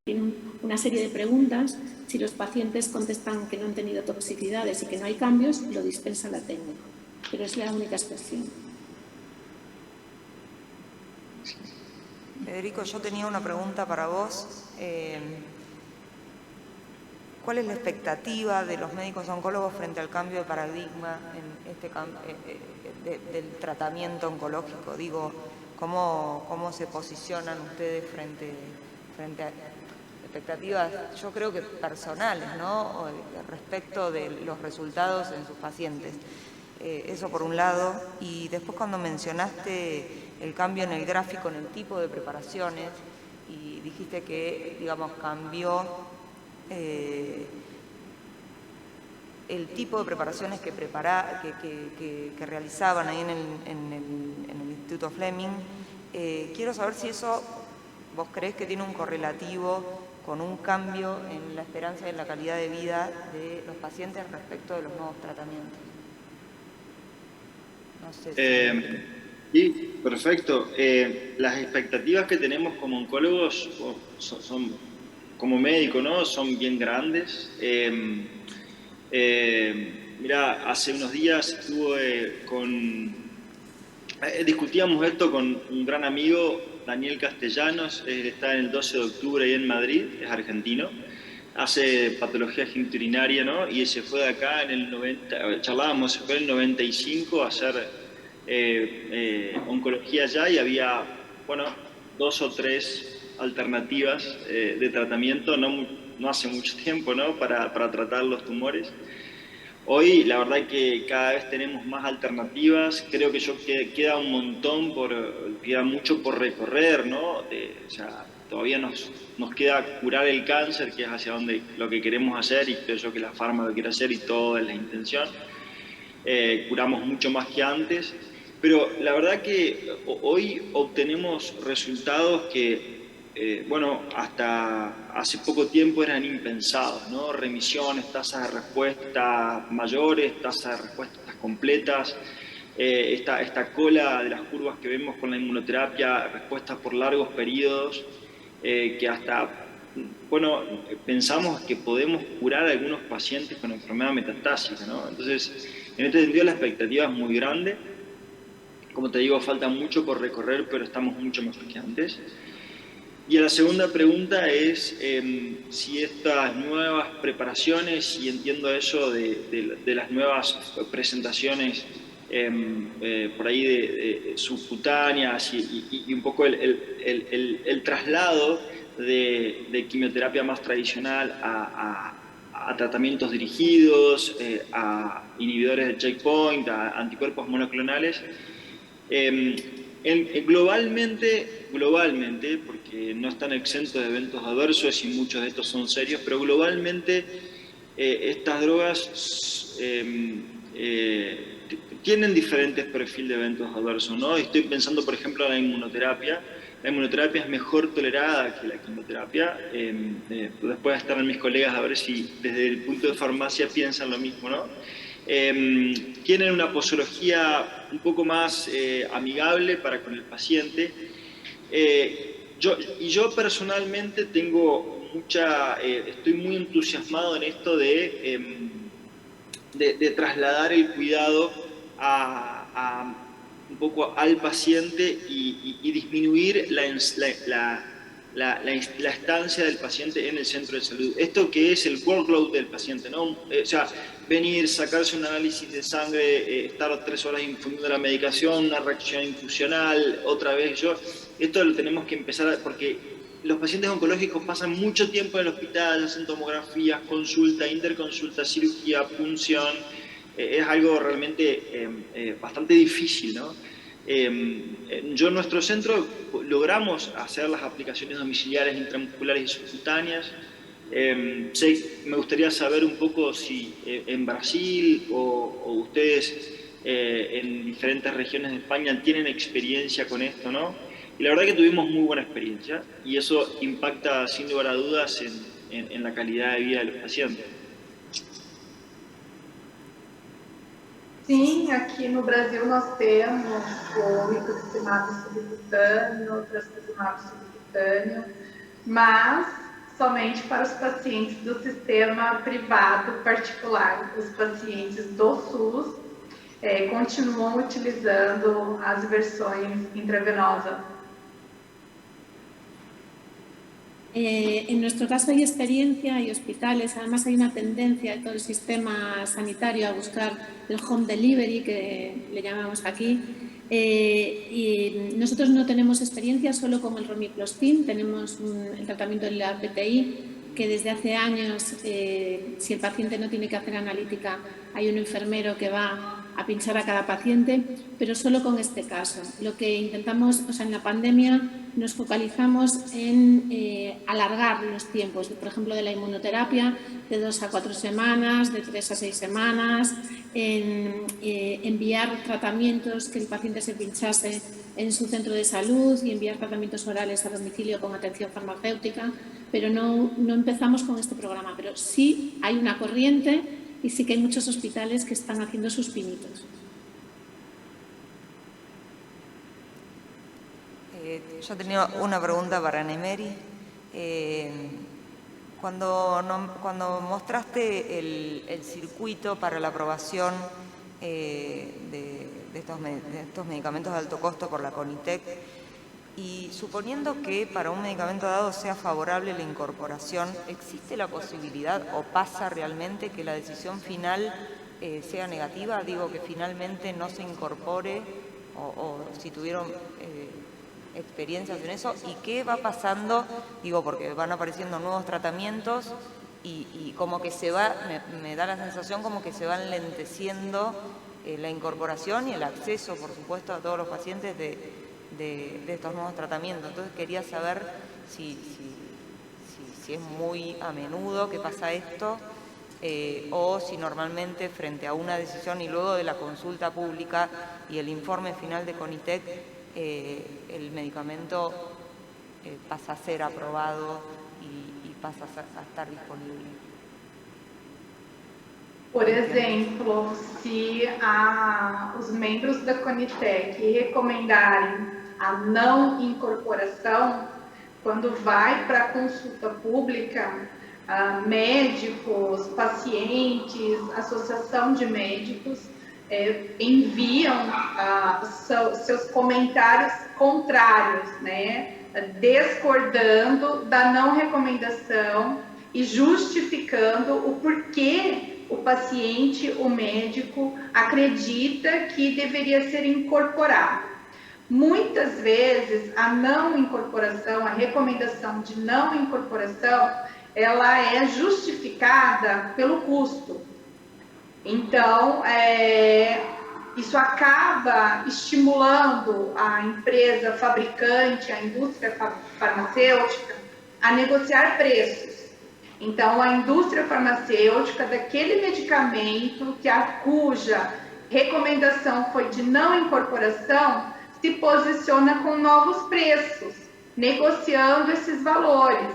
tiene una serie de preguntas. Si los pacientes contestan que no han tenido toxicidades y que no hay cambios, lo dispensa la técnica. Pero es la única excepción. Federico, yo tenía una pregunta para vos. ¿Cuál es la expectativa de los médicos oncólogos frente al cambio de paradigma en este del tratamiento oncológico? Digo, ¿cómo se posicionan ustedes frente a expectativas, yo creo que personales, ¿no? Respecto de los resultados en sus pacientes? Eso por un lado. Y después, cuando mencionaste el cambio en el gráfico, en el tipo de preparaciones, y dijiste que, digamos, cambió el tipo de preparaciones que realizaban ahí en el Instituto Fleming, quiero saber si eso vos creés que tiene un correlativo con un cambio en la esperanza y en la calidad de vida de los pacientes respecto de los nuevos tratamientos. No sé si... Sí, perfecto. Las expectativas que tenemos como oncólogos son como médico, ¿no? Son bien grandes. Mira, hace unos días estuve discutíamos esto con un gran amigo, Daniel Castellanos. Él está en el 12 de octubre ahí en Madrid, es argentino. Hace patología genitourinaria, ¿no? Y se fue de acá en el 90, charlábamos, se fue en el 95 a hacer oncología allá, y había, 2 o 3 alternativas de tratamiento, no hace mucho tiempo, ¿no? Para tratar los tumores. Hoy, la verdad que cada vez tenemos más alternativas. Creo que queda un montón, queda mucho por recorrer, ¿no? O sea, todavía nos queda curar el cáncer, que es hacia donde lo que queremos hacer, y creo yo que la farma lo quiere hacer y todo es la intención. Curamos mucho más que antes, pero la verdad que hoy obtenemos resultados que, hasta hace poco tiempo eran impensados, ¿no? Remisiones, tasas de respuesta mayores, tasas de respuestas completas, esta cola de las curvas que vemos con la inmunoterapia, respuestas por largos periodos, que hasta, pensamos que podemos curar a algunos pacientes con enfermedad metastásica, ¿no? Entonces, en este sentido la expectativa es muy grande. Como te digo, falta mucho por recorrer, pero estamos mucho mejor que antes. Y la segunda pregunta es si estas nuevas preparaciones, y entiendo eso de las nuevas presentaciones por ahí de subcutáneas, y un poco el traslado de quimioterapia más tradicional a tratamientos dirigidos, a inhibidores de checkpoint, a anticuerpos monoclonales. Globalmente, porque no están exentos de eventos adversos y muchos de estos son serios, pero globalmente estas drogas tienen diferentes perfiles de eventos adversos, ¿no? Estoy pensando, por ejemplo, en la inmunoterapia. La inmunoterapia es mejor tolerada que la quimioterapia. Después de estar en mis colegas a ver si desde el punto de farmacia piensan lo mismo, ¿no? Tienen una posología un poco más amigable para con el paciente. Yo personalmente tengo estoy muy entusiasmado en esto de trasladar el cuidado un poco al paciente y disminuir la estancia del paciente en el centro de salud. Esto que es el workload del paciente, ¿no? O sea, venir, sacarse un análisis de sangre, estar 3 horas infundiendo la medicación, una reacción infusional, otra vez esto lo tenemos que empezar porque los pacientes oncológicos pasan mucho tiempo en el hospital, hacen tomografías, consulta, interconsulta, cirugía, punción. Es algo realmente bastante difícil, ¿no? En nuestro centro logramos hacer las aplicaciones domiciliares, intramusculares y subcutáneas. Me gustaría saber un poco si en Brasil o ustedes en diferentes regiones de España tienen experiencia con esto, ¿no? Y la verdad que tuvimos muy buena experiencia y eso impacta sin lugar a dudas en la calidad de vida de los pacientes. Sim, aqui no Brasil nós temos o rituximab subcutâneo, o trastuzumab subcutâneo, mas somente para os pacientes do sistema privado particular. Os pacientes do SUS continuam utilizando as versões intravenosas. En nuestro caso hay experiencia, hay hospitales, además hay una tendencia de todo el sistema sanitario a buscar el home delivery, que le llamamos aquí, y nosotros no tenemos experiencia solo con el romiflostin, tenemos el tratamiento de la PTI, que desde hace años, si el paciente no tiene que hacer analítica, hay un enfermero que va a pinchar a cada paciente, pero solo con este caso. Lo que intentamos, o sea, en la pandemia nos focalizamos en alargar los tiempos, por ejemplo, de la inmunoterapia de 2 a 4 semanas, de 3 a 6 semanas, en enviar tratamientos que el paciente se pinchase en su centro de salud y enviar tratamientos orales a domicilio con atención farmacéutica, pero no empezamos con este programa, pero sí hay una corriente y sí que hay muchos hospitales que están haciendo sus pinitos. Yo tenía una pregunta para Annemary. Cuando mostraste el circuito para la aprobación de estos medicamentos de alto costo por la CONITEC, y suponiendo que para un medicamento dado sea favorable la incorporación, ¿existe la posibilidad o pasa realmente que la decisión final sea negativa? Digo, que finalmente no se incorpore o si tuvieron experiencias en eso. ¿Y qué va pasando? Digo, porque van apareciendo nuevos tratamientos y como que me da la sensación como que se va enlenteciendo la incorporación y el acceso, por supuesto, a todos los pacientes de estos nuevos tratamientos. Entonces quería saber si es muy a menudo que pasa esto o si normalmente frente a una decisión y luego de la consulta pública y el informe final de CONITEC, el medicamento pasa a ser aprobado y pasa a estar disponible. Por exemplo, se os membros da CONITEC recomendarem a não incorporação, quando vai para a consulta pública, médicos, pacientes, associação de médicos enviam seus comentários contrários, né, discordando da não recomendação e justificando o porquê o paciente, o médico, acredita que deveria ser incorporado. Muitas vezes, a não incorporação, a recomendação de não incorporação, ela é justificada pelo custo. Então, isso acaba estimulando a empresa fabricante, a indústria farmacêutica, a negociar preços. Então, a indústria farmacêutica daquele medicamento cuja recomendação foi de não incorporação se posiciona com novos preços, negociando esses valores.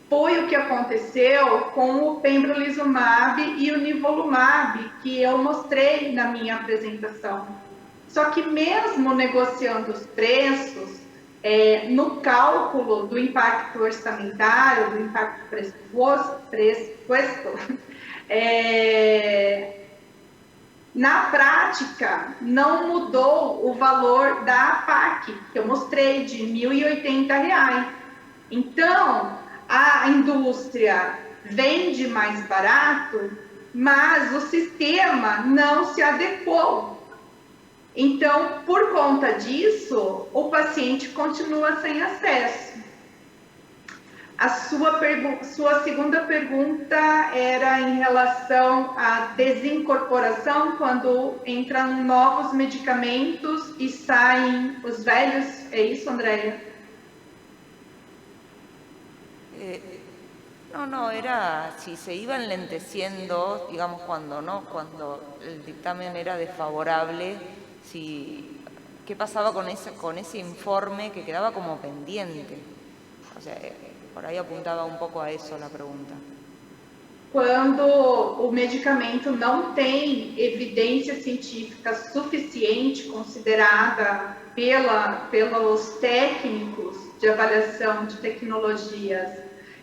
Foi o que aconteceu com o pembrolizumab e o nivolumab, que eu mostrei na minha apresentação. Só que mesmo negociando os preços, no cálculo do impacto orçamentário, do impacto pressuposto, na prática, não mudou o valor da APAC, que eu mostrei, de R$ 1.080. Então, a indústria vende mais barato, mas o sistema não se adequou. Então, por conta disso, o paciente continua sem acesso. A sua segunda pergunta era em relação à desincorporação, quando entram novos medicamentos e saem os velhos. É isso, Andrea? No, era si se iba enlenteciendo, digamos, cuando el dictamen era desfavorable, ¿qué pasaba con ese informe que quedaba como pendiente? O sea, por ahí apuntaba un pouco a isso a pergunta. Quando o medicamento não tem evidência científica suficiente considerada pelos técnicos de avaliação de tecnologias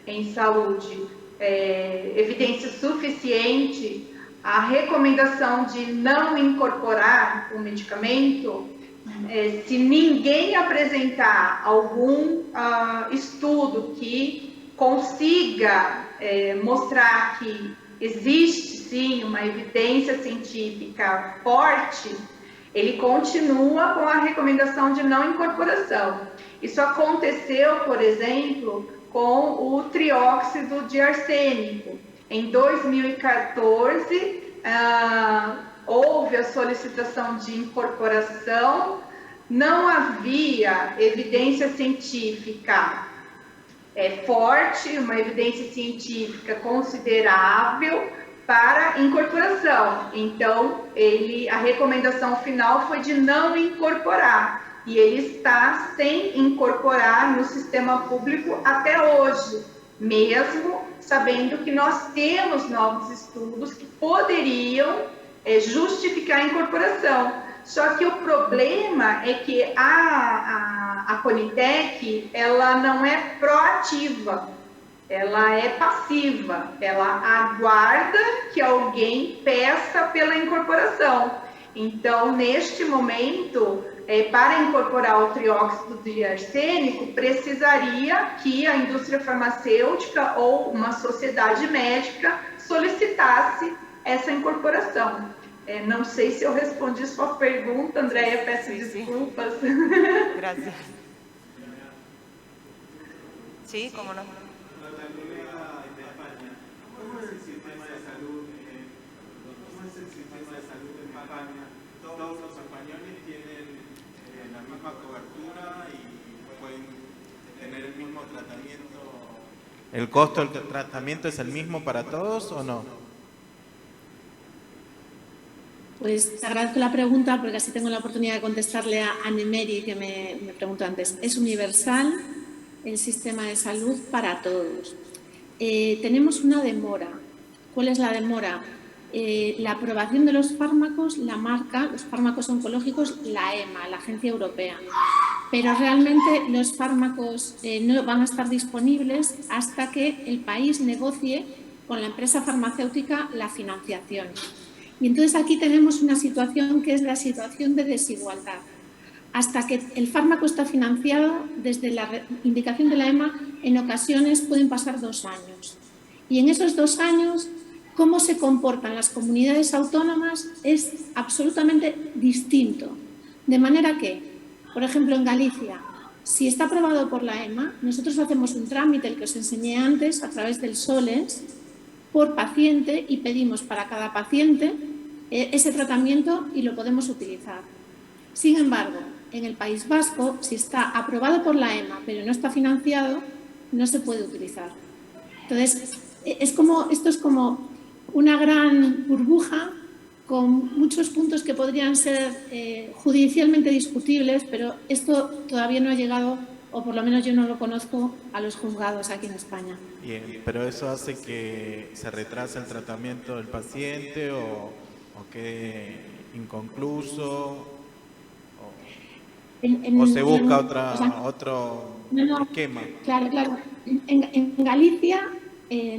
em saúde, evidência suficiente, a recomendação de não incorporar o medicamento, se ninguém apresentar algum estudo que consiga mostrar que existe sim uma evidência científica forte, ele continua com a recomendação de não incorporação. Isso aconteceu, por exemplo, com o trióxido de arsênico. Em 2014, houve a solicitação de incorporação, não havia evidência científica forte, uma evidência científica considerável para incorporação. Então, a recomendação final foi de não incorporar. E ele está sem incorporar no sistema público até hoje, mesmo sabendo que nós temos novos estudos que poderiam justificar a incorporação. Só que o problema é que a Conitec, ela não é proativa, ela é passiva, ela aguarda que alguém peça pela incorporação. Então, neste momento, para incorporar o trióxido de arsênico, precisaria que a indústria farmacêutica ou uma sociedade médica solicitasse essa incorporação. Não sei se eu respondi sua pergunta, Andrea, peço desculpas. Gracias. Sí, cómo no. ¿Cómo es el sistema de salud en España? Todos los españoles tienen la misma cobertura y pueden tener el mismo tratamiento. ¿El costo del tratamiento es el mismo para todos o no? Pues te agradezco la pregunta porque así tengo la oportunidad de contestarle a Annemeri, que me preguntó antes. Es universal el sistema de salud para todos. Tenemos una demora. ¿Cuál es la demora? La aprobación de los fármacos la marca, los fármacos oncológicos, la EMA, la Agencia Europea. Pero realmente los fármacos no van a estar disponibles hasta que el país negocie con la empresa farmacéutica la financiación. Y entonces aquí tenemos una situación que es la situación de desigualdad. Hasta que el fármaco está financiado, desde la indicación de la EMA, en ocasiones pueden pasar 2 años. Y en esos 2 años, cómo se comportan las comunidades autónomas es absolutamente distinto. De manera que, por ejemplo, en Galicia, si está aprobado por la EMA, nosotros hacemos un trámite, el que os enseñé antes, a través del SOLES, por paciente, y pedimos para cada paciente ese tratamiento y lo podemos utilizar. Sin embargo, en el País Vasco, si está aprobado por la EMA pero no está financiado, no se puede utilizar. Entonces, esto es como una gran burbuja con muchos puntos que podrían ser judicialmente discutibles, pero esto todavía no ha llegado, o por lo menos yo no lo conozco, a los juzgados aquí en España. Bien, pero eso hace que se retrase el tratamiento del paciente o quede inconcluso o se busca otro esquema. Claro. En Galicia,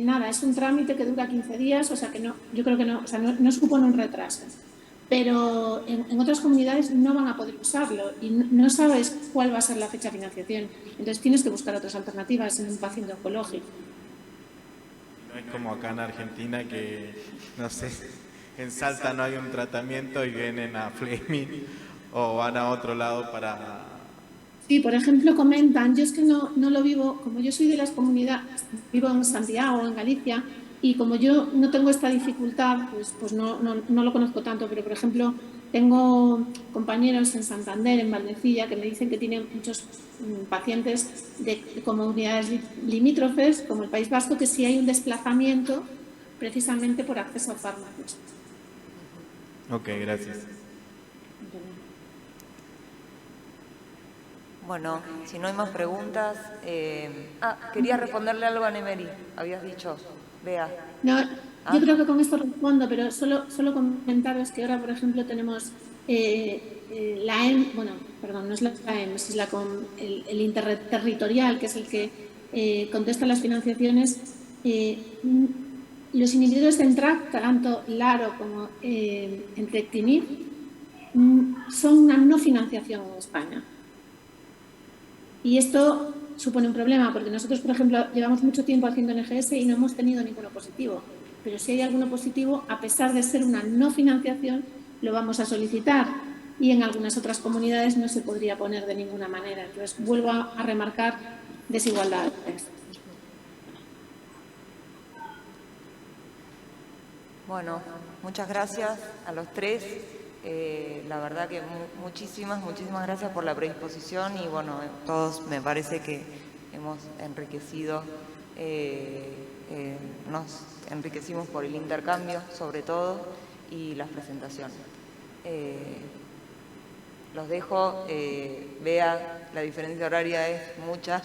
nada, es un trámite que dura 15 días, o sea que no, yo creo que no, o sea, no supone un retraso. Pero en otras comunidades no van a poder usarlo y no sabes cuál va a ser la fecha de financiación. Entonces tienes que buscar otras alternativas en un paciente oncológico. No es como acá en Argentina que, no sé, en Salta no hay un tratamiento y vienen a Fleming o van a otro lado para... Sí, por ejemplo, comentan, yo es que no lo vivo, como yo soy de las comunidades, vivo en Santiago, en Galicia, y como yo no tengo esta dificultad, pues no lo conozco tanto, pero por ejemplo, tengo compañeros en Santander, en Valdecilla, que me dicen que tienen muchos pacientes de comunidades limítrofes, como el País Vasco, que sí hay un desplazamiento precisamente por acceso a fármacos. Ok, gracias. Bueno, si no hay más preguntas... quería responderle algo a Anne-Marie, habías dicho, Bea. No, yo creo que con esto respondo, pero solo comentaros que ahora, por ejemplo, tenemos la EM, bueno, perdón, no es la EM, es el interterritorial, que es el que contesta las financiaciones. Los inhibidores de NTRK, tanto LARO como entrectinib, son una no financiación en España. Y esto supone un problema, porque nosotros, por ejemplo, llevamos mucho tiempo haciendo NGS y no hemos tenido ninguno positivo. Pero si hay alguno positivo, a pesar de ser una no financiación, lo vamos a solicitar. Y en algunas otras comunidades no se podría poner de ninguna manera. Entonces, vuelvo a remarcar desigualdades. Bueno, muchas gracias a los tres. La verdad que muchísimas gracias por la predisposición y bueno, todos me parece que hemos enriquecido, nos enriquecimos por el intercambio sobre todo y las presentaciones. Los dejo, Bea, la diferencia horaria es mucha.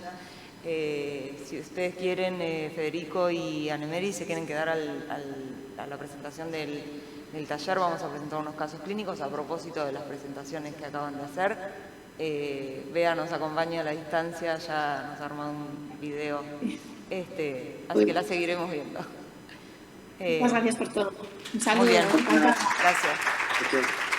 Si ustedes quieren, Federico y Anne-Marie se quieren quedar a la presentación del taller, vamos a presentar unos casos clínicos a propósito de las presentaciones que acaban de hacer. Bea nos acompaña a la distancia, ya nos arma un video, así que la seguiremos viendo. Muchas gracias por todo. Un saludo. Muy bien, gracias.